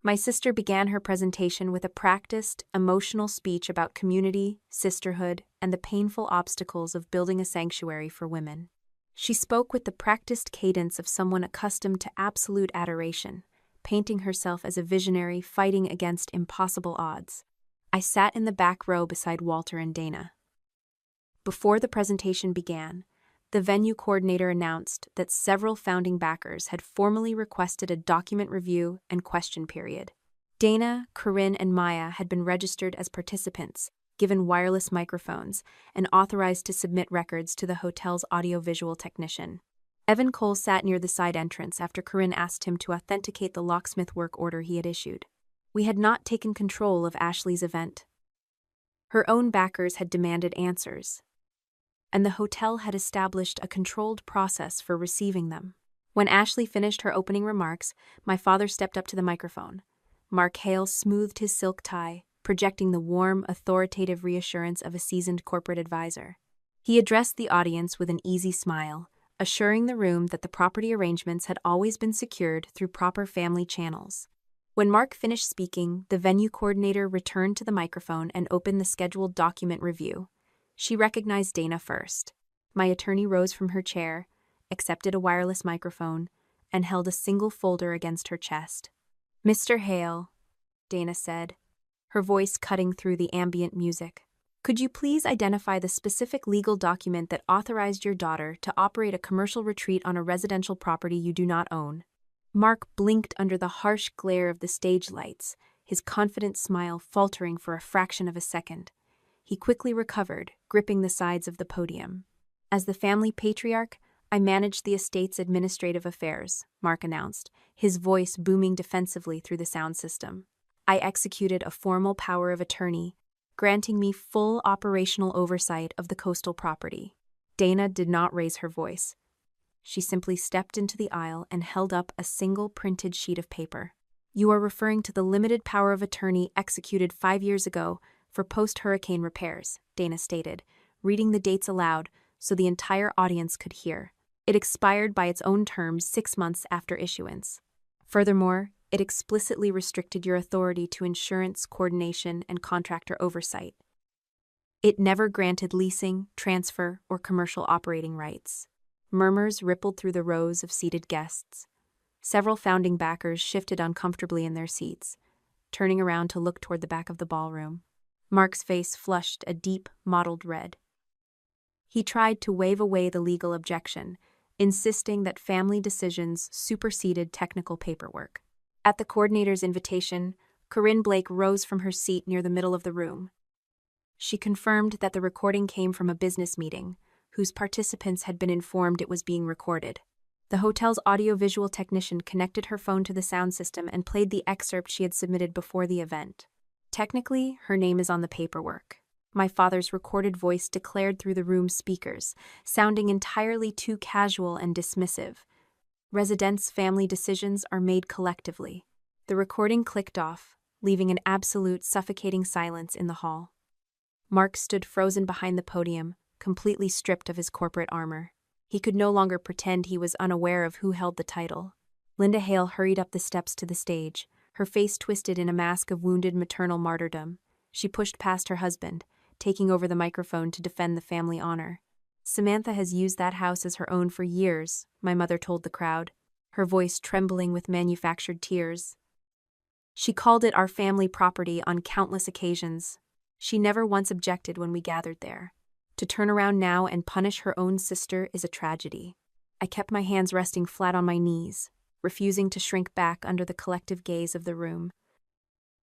My sister began her presentation with a practiced, emotional speech about community, sisterhood, and the painful obstacles of building a sanctuary for women. She spoke with the practiced cadence of someone accustomed to absolute adoration, painting herself as a visionary fighting against impossible odds. I sat in the back row beside Walter and Dana. Before the presentation began, the venue coordinator announced that several founding backers had formally requested a document review and question period. Dana, Corinne, and Maya had been registered as participants, given wireless microphones, and authorized to submit records to the hotel's audiovisual technician. Evan Cole sat near the side entrance after Corinne asked him to authenticate the locksmith work order he had issued. We had not taken control of Ashley's event. Her own backers had demanded answers, and the hotel had established a controlled process for receiving them. When Ashley finished her opening remarks, my father stepped up to the microphone. Mark Hale smoothed his silk tie, projecting the warm, authoritative reassurance of a seasoned corporate advisor. He addressed the audience with an easy smile, assuring the room that the property arrangements had always been secured through proper family channels. When Mark finished speaking, the venue coordinator returned to the microphone and opened the scheduled document review. She recognized Dana first. My attorney rose from her chair, accepted a wireless microphone, and held a single folder against her chest. "Mr. Hale," Dana said, her voice cutting through the ambient music, "could you please identify the specific legal document that authorized your daughter to operate a commercial retreat on a residential property you do not own?" Mark blinked under the harsh glare of the stage lights, his confident smile faltering for a fraction of a second. He quickly recovered, gripping the sides of the podium. "As the family patriarch, I managed the estate's administrative affairs," Mark announced, his voice booming defensively through the sound system. "I executed a formal power of attorney, granting me full operational oversight of the coastal property." Dana did not raise her voice. She simply stepped into the aisle and held up a single printed sheet of paper. "You are referring to the limited power of attorney executed 5 years ago for post-hurricane repairs," Dana stated, reading the dates aloud so the entire audience could hear. "It expired by its own terms 6 months after issuance. Furthermore, it explicitly restricted your authority to insurance, coordination, and contractor oversight. It never granted leasing, transfer, or commercial operating rights." Murmurs rippled through the rows of seated guests. Several founding backers shifted uncomfortably in their seats, turning around to look toward the back of the ballroom. Mark's face flushed a deep, mottled red. He tried to wave away the legal objection, insisting that family decisions superseded technical paperwork. At the coordinator's invitation, Corinne Blake rose from her seat near the middle of the room. She confirmed that the recording came from a business meeting, whose participants had been informed it was being recorded. The hotel's audiovisual technician connected her phone to the sound system and played the excerpt she had submitted before the event. Technically, her name is on the paperwork. My father's recorded voice declared through the room's speakers, sounding entirely too casual and dismissive. Residents' family decisions are made collectively. The recording clicked off, leaving an absolute suffocating silence in the hall. Mark stood frozen behind the podium, completely stripped of his corporate armor. He could no longer pretend he was unaware of who held the title. Linda Hale hurried up the steps to the stage, her face twisted in a mask of wounded maternal martyrdom. She pushed past her husband, taking over the microphone to defend the family honor. "Samantha has used that house as her own for years," my mother told the crowd, her voice trembling with manufactured tears. "She called it our family property on countless occasions. She never once objected when we gathered there. To turn around now and punish her own sister is a tragedy." I kept my hands resting flat on my knees, refusing to shrink back under the collective gaze of the room.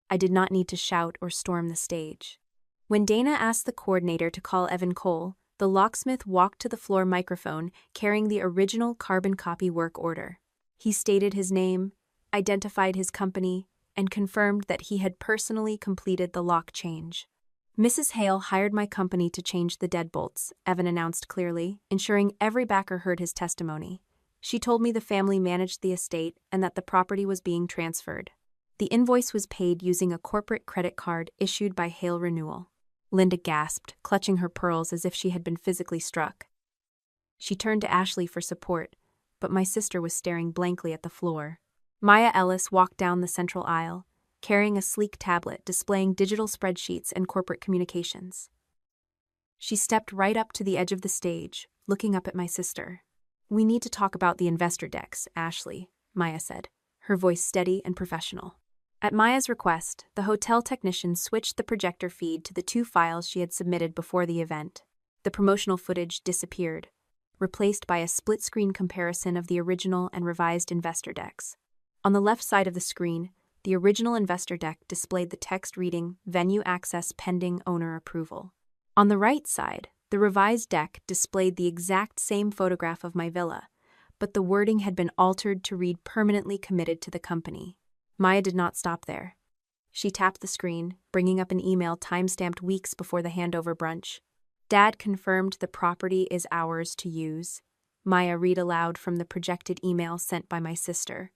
I did not need to shout or storm the stage. When Dana asked the coordinator to call Evan Cole, the locksmith walked to the floor microphone carrying the original carbon copy work order. He stated his name, identified his company, and confirmed that he had personally completed the lock change. "Mrs. Hale hired my company to change the deadbolts," Evan announced clearly, ensuring every backer heard his testimony. "She told me the family managed the estate and that the property was being transferred." The invoice was paid using a corporate credit card issued by Hale Renewal. Linda gasped, clutching her pearls as if she had been physically struck. She turned to Ashley for support, but my sister was staring blankly at the floor. Maya Ellis walked down the central aisle, carrying a sleek tablet displaying digital spreadsheets and corporate communications. She stepped right up to the edge of the stage, looking up at my sister. "We need to talk about the investor decks, Ashley," Maya said, her voice steady and professional. At Maya's request, the hotel technician switched the projector feed to the two files she had submitted before the event. The promotional footage disappeared, replaced by a split-screen comparison of the original and revised investor decks. On the left side of the screen, the original investor deck displayed the text reading "Venue access pending owner approval." On the right side, the revised deck displayed the exact same photograph of my villa, but the wording had been altered to read "permanently committed to the company." Maya did not stop there. She tapped the screen, bringing up an email time-stamped weeks before the handover brunch. "Dad confirmed the property is ours to use." Maya read aloud from the projected email sent by my sister.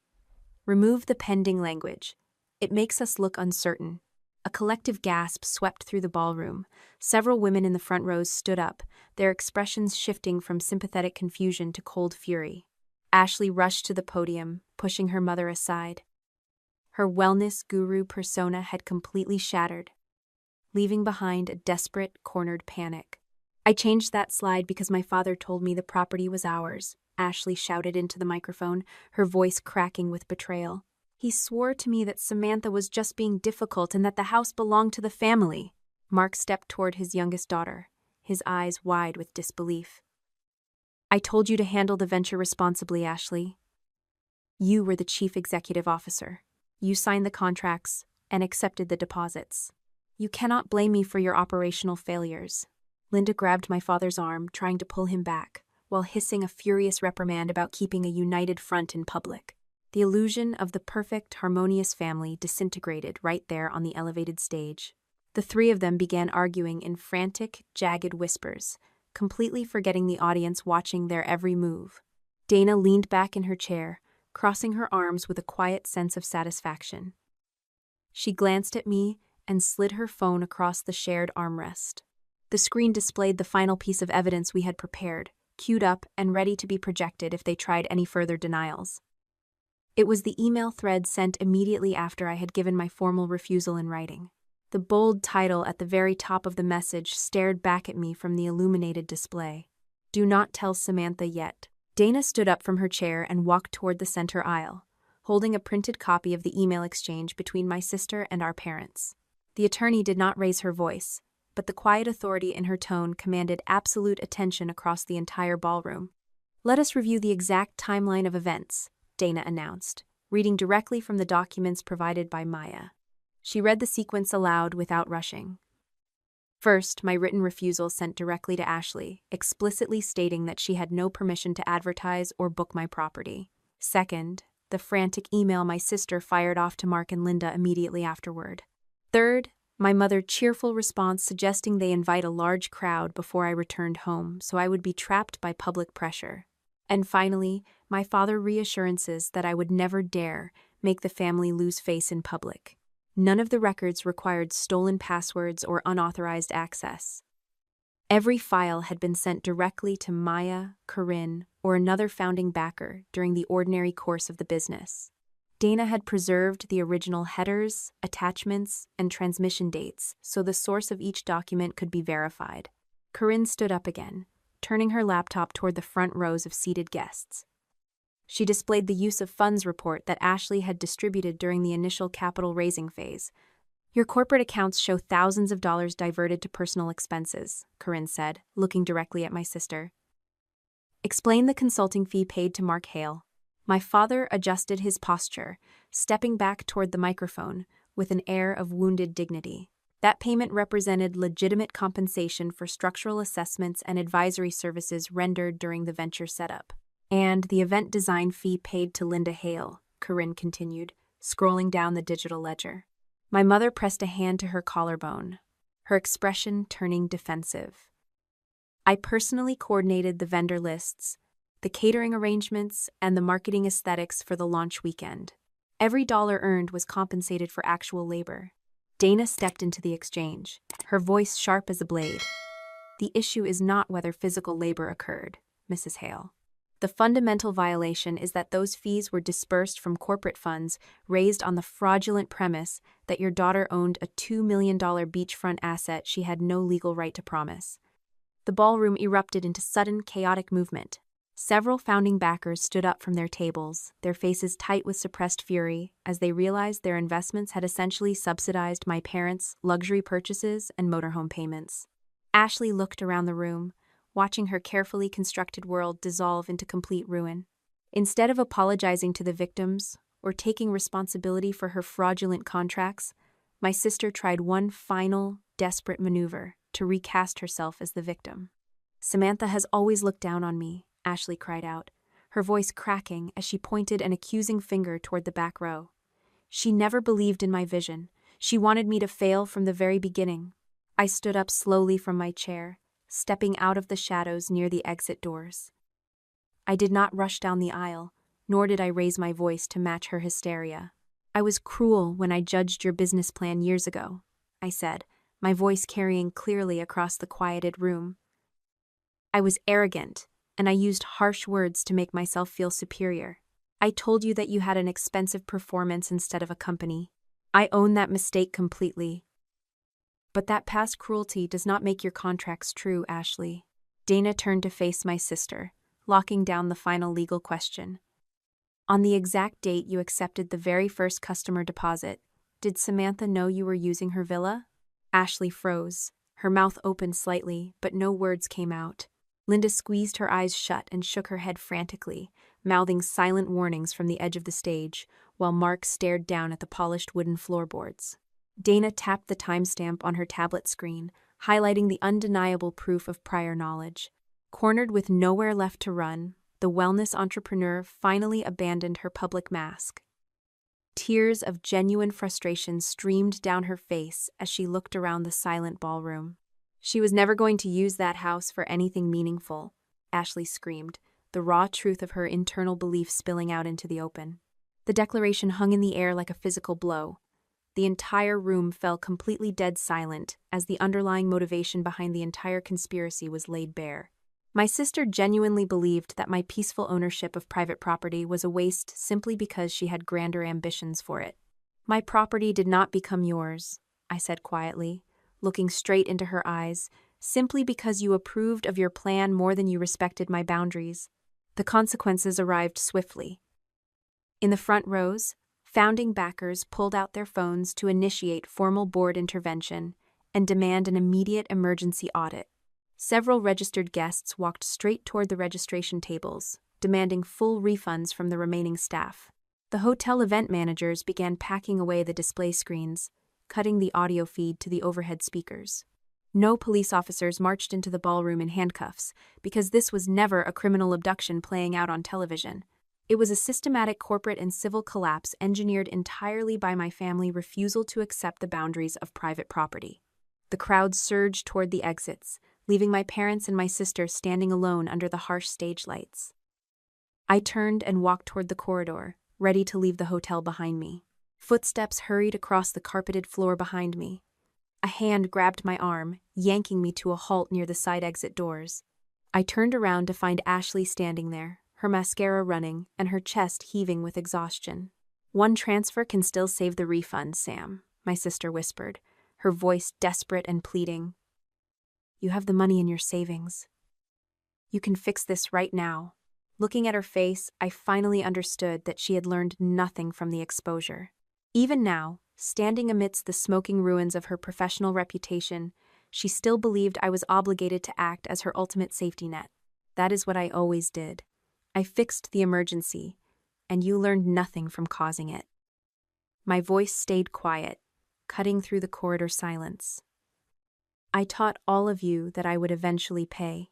"Remove the pending language. It makes us look uncertain." A collective gasp swept through the ballroom. Several women in the front rows stood up, their expressions shifting from sympathetic confusion to cold fury. Ashley rushed to the podium, pushing her mother aside. Her wellness guru persona had completely shattered, leaving behind a desperate, cornered panic. "I changed that slide because my father told me the property was ours," Ashley shouted into the microphone, her voice cracking with betrayal. "He swore to me that Samantha was just being difficult and that the house belonged to the family." Mark stepped toward his youngest daughter, his eyes wide with disbelief. "I told you to handle the venture responsibly, Ashley. You were the chief executive officer. You signed the contracts and accepted the deposits. You cannot blame me for your operational failures." Linda grabbed my father's arm, trying to pull him back, while hissing a furious reprimand about keeping a united front in public. The illusion of the perfect, harmonious family disintegrated right there on the elevated stage. The three of them began arguing in frantic, jagged whispers, completely forgetting the audience watching their every move. Dana leaned back in her chair, crossing her arms with a quiet sense of satisfaction. She glanced at me and slid her phone across the shared armrest. The screen displayed the final piece of evidence we had prepared, queued up and ready to be projected if they tried any further denials. It was the email thread sent immediately after I had given my formal refusal in writing. The bold title at the very top of the message stared back at me from the illuminated display. "Do not tell Samantha yet. Dana stood up from her chair and walked toward the center aisle, holding a printed copy of the email exchange between my sister and our parents. The attorney did not raise her voice, but the quiet authority in her tone commanded absolute attention across the entire ballroom. "Let us review the exact timeline of events," Dana announced, reading directly from the documents provided by Maya. She read the sequence aloud without rushing. First, my written refusal sent directly to Ashley, explicitly stating that she had no permission to advertise or book my property. Second, the frantic email my sister fired off to Mark and Linda immediately afterward. Third, my mother's cheerful response suggesting they invite a large crowd before I returned home, so I would be trapped by public pressure. And finally, my father's reassurances that I would never dare make the family lose face in public. None of the records required stolen passwords or unauthorized access. Every file had been sent directly to Maya, Corinne, or another founding backer during the ordinary course of the business. Dana had preserved the original headers, attachments, and transmission dates so the source of each document could be verified. Corinne stood up again, turning her laptop toward the front rows of seated guests. She displayed the use of funds report that Ashley had distributed during the initial capital raising phase. "Your corporate accounts show thousands of dollars diverted to personal expenses," Corinne said, looking directly at my sister. "Explain the consulting fee paid to Mark Hale." My father adjusted his posture, stepping back toward the microphone with an air of wounded dignity. That payment represented legitimate compensation for structural assessments and advisory services rendered during the venture setup. "And the event design fee paid to Linda Hale," Corinne continued, scrolling down the digital ledger. My mother pressed a hand to her collarbone, her expression turning defensive. "I personally coordinated the vendor lists, the catering arrangements, and the marketing aesthetics for the launch weekend. Every dollar earned was compensated for actual labor." Dana stepped into the exchange, her voice sharp as a blade. "The issue is not whether physical labor occurred, Mrs. Hale. The fundamental violation is that those fees were dispersed from corporate funds raised on the fraudulent premise that your daughter owned a $2 million beachfront asset she had no legal right to promise." The ballroom erupted into sudden, chaotic movement. Several founding backers stood up from their tables, their faces tight with suppressed fury, as they realized their investments had essentially subsidized my parents' luxury purchases and motorhome payments. Ashley looked around the room, watching her carefully constructed world dissolve into complete ruin. Instead of apologizing to the victims or taking responsibility for her fraudulent contracts, my sister tried one final, desperate maneuver to recast herself as the victim. "Samantha has always looked down on me," Ashley cried out, her voice cracking as she pointed an accusing finger toward the back row. "She never believed in my vision. She wanted me to fail from the very beginning." I stood up slowly from my chair, stepping out of the shadows near the exit doors. I did not rush down the aisle, nor did I raise my voice to match her hysteria. "I was cruel when I judged your business plan years ago," I said, my voice carrying clearly across the quieted room. "I was arrogant, and I used harsh words to make myself feel superior. I told you that you had an expensive performance instead of a company. I own that mistake completely. But that past cruelty does not make your contracts true, Ashley." Dana turned to face my sister, locking down the final legal question. "On the exact date you accepted the very first customer deposit, did Samantha know you were using her villa?" Ashley froze, her mouth opened slightly, but no words came out. Linda squeezed her eyes shut and shook her head frantically, mouthing silent warnings from the edge of the stage, while Mark stared down at the polished wooden floorboards. Dana tapped the timestamp on her tablet screen, highlighting the undeniable proof of prior knowledge. Cornered with nowhere left to run, the wellness entrepreneur finally abandoned her public mask. Tears of genuine frustration streamed down her face as she looked around the silent ballroom. "She was never going to use that house for anything meaningful," Ashley screamed, the raw truth of her internal belief spilling out into the open. The declaration hung in the air like a physical blow. The entire room fell completely dead silent as the underlying motivation behind the entire conspiracy was laid bare. My sister genuinely believed that my peaceful ownership of private property was a waste simply because she had grander ambitions for it. "My property did not become yours," I said quietly, looking straight into her eyes, "simply because you approved of your plan more than you respected my boundaries. The consequences arrived swiftly. In the front rows, founding backers pulled out their phones to initiate formal board intervention and demand an immediate emergency audit. Several registered guests walked straight toward the registration tables, demanding full refunds from the remaining staff. The hotel event managers began packing away the display screens, cutting the audio feed to the overhead speakers. No police officers marched into the ballroom in handcuffs, because this was never a criminal abduction playing out on television. It was a systematic corporate and civil collapse engineered entirely by my family's refusal to accept the boundaries of private property. The crowd surged toward the exits, leaving my parents and my sister standing alone under the harsh stage lights. I turned and walked toward the corridor, ready to leave the hotel behind me. Footsteps hurried across the carpeted floor behind me. A hand grabbed my arm, yanking me to a halt near the side exit doors. I turned around to find Ashley standing there, her mascara running and her chest heaving with exhaustion. "One transfer can still save the refund, Sam," my sister whispered, her voice desperate and pleading. "You have the money in your savings. You can fix this right now." Looking at her face, I finally understood that she had learned nothing from the exposure. Even now, standing amidst the smoking ruins of her professional reputation, she still believed I was obligated to act as her ultimate safety net. That is what I always did. I fixed the emergency, and you learned nothing from causing it. My voice stayed quiet, cutting through the corridor silence. I taught all of you that I would eventually pay.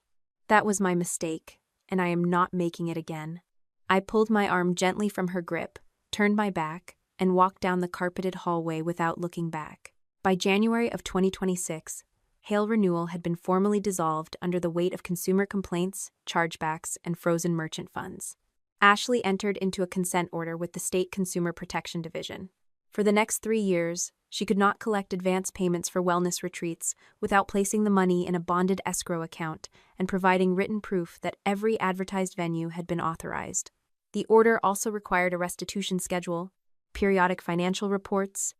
That was my mistake, and I am not making it again. I pulled my arm gently from her grip, turned my back, and walked down the carpeted hallway without looking back. By January of 2026, Hale Renewal had been formally dissolved under the weight of consumer complaints, chargebacks, and frozen merchant funds. Ashley entered into a consent order with the State Consumer Protection Division. For the next 3 years, she could not collect advance payments for wellness retreats without placing the money in a bonded escrow account and providing written proof that every advertised venue had been authorized. The order also required a restitution schedule, periodic financial reports,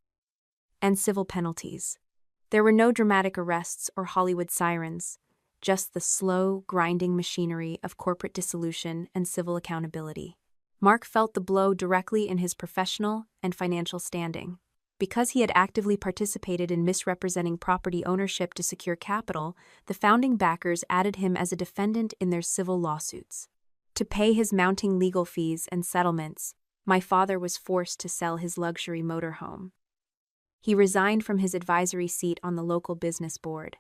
and civil penalties. There were no dramatic arrests or Hollywood sirens, just the slow, grinding machinery of corporate dissolution and civil accountability. Mark felt the blow directly in his professional and financial standing. Because he had actively participated in misrepresenting property ownership to secure capital, the founding backers added him as a defendant in their civil lawsuits. To pay his mounting legal fees and settlements, my father was forced to sell his luxury motorhome. He resigned from his advisory seat on the local business board.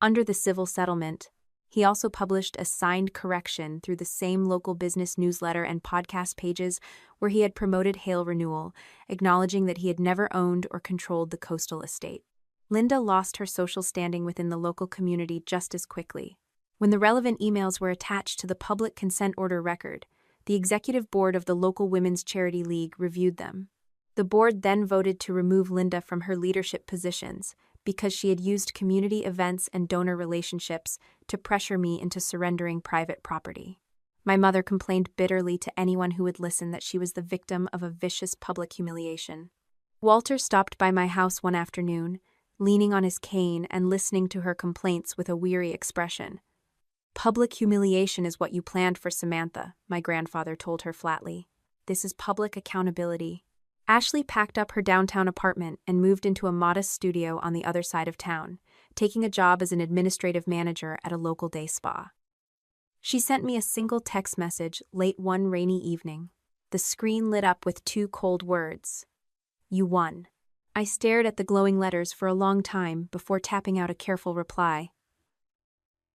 Under the civil settlement, he also published a signed correction through the same local business newsletter and podcast pages where he had promoted Hale Renewal, acknowledging that he had never owned or controlled the coastal estate. Linda lost her social standing within the local community just as quickly. When the relevant emails were attached to the public consent order record, the executive board of the local Women's Charity League reviewed them. The board then voted to remove Linda from her leadership positions because she had used community events and donor relationships to pressure me into surrendering private property. My mother complained bitterly to anyone who would listen that she was the victim of a vicious public humiliation. Walter stopped by my house one afternoon, leaning on his cane and listening to her complaints with a weary expression. "Public humiliation is what you planned for Samantha," my grandfather told her flatly. "This is public accountability." Ashley packed up her downtown apartment and moved into a modest studio on the other side of town, taking a job as an administrative manager at a local day spa. She sent me a single text message late one rainy evening. The screen lit up with 2 cold words. "You won." I stared at the glowing letters for a long time before tapping out a careful reply.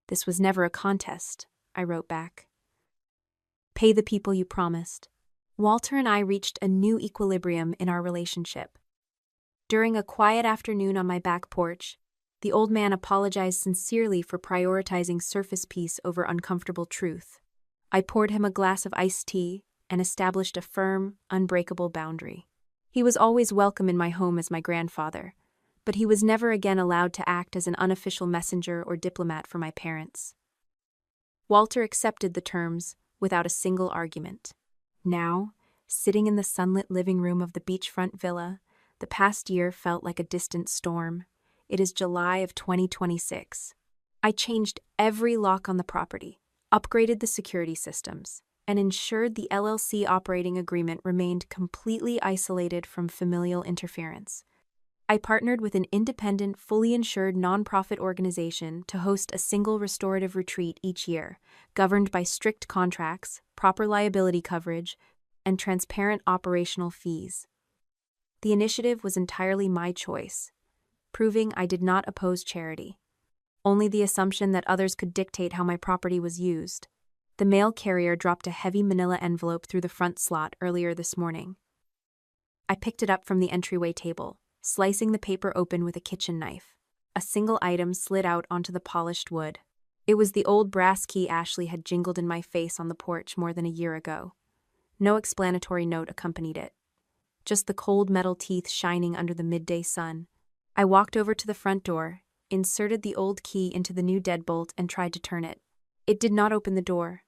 "This was never a contest," I wrote back. "Pay the people you promised." Walter and I reached a new equilibrium in our relationship. During a quiet afternoon on my back porch, the old man apologized sincerely for prioritizing surface peace over uncomfortable truth. I poured him a glass of iced tea and established a firm, unbreakable boundary. He was always welcome in my home as my grandfather, but he was never again allowed to act as an unofficial messenger or diplomat for my parents. Walter accepted the terms without a single argument. Now, sitting in the sunlit living room of the beachfront villa, the past year felt like a distant storm. It is July of 2026. I changed every lock on the property. upgraded the security systems, and ensured the LLC operating agreement remained completely isolated from familial interference. I partnered with an independent, fully insured nonprofit organization to host a single restorative retreat each year, governed by strict contracts, proper liability coverage, and transparent operational fees. The initiative was entirely my choice, proving I did not oppose charity, only the assumption that others could dictate how my property was used. The mail carrier dropped a heavy manila envelope through the front slot earlier this morning. I picked it up from the entryway table, slicing the paper open with a kitchen knife. A single item slid out onto the polished wood. It was the old brass key Ashley had jingled in my face on the porch more than a year ago. No explanatory note accompanied it, just the cold metal teeth shining under the midday sun. I walked over to the front door, inserted the old key into the new deadbolt, and tried to turn it. It did not open the door.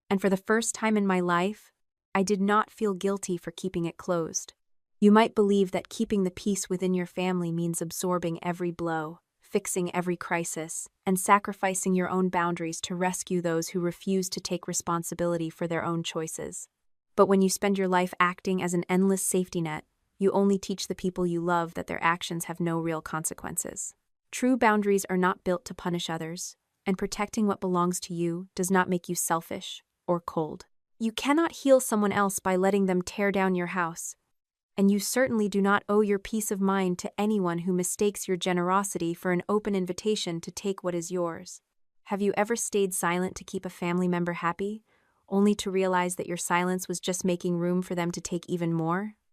And for the first time in my life, I did not feel guilty for keeping it closed. You might believe that keeping the peace within your family means absorbing every blow, fixing every crisis, and sacrificing your own boundaries to rescue those who refuse to take responsibility for their own choices. But when you spend your life acting as an endless safety net, you only teach the people you love that their actions have no real consequences. True boundaries are not built to punish others, and protecting what belongs to you does not make you selfish or cold. You cannot heal someone else by letting them tear down your house, and you certainly do not owe your peace of mind to anyone who mistakes your generosity for an open invitation to take what is yours. Have you ever stayed silent to keep a family member happy, only to realize that your silence was just making room for them to take even more?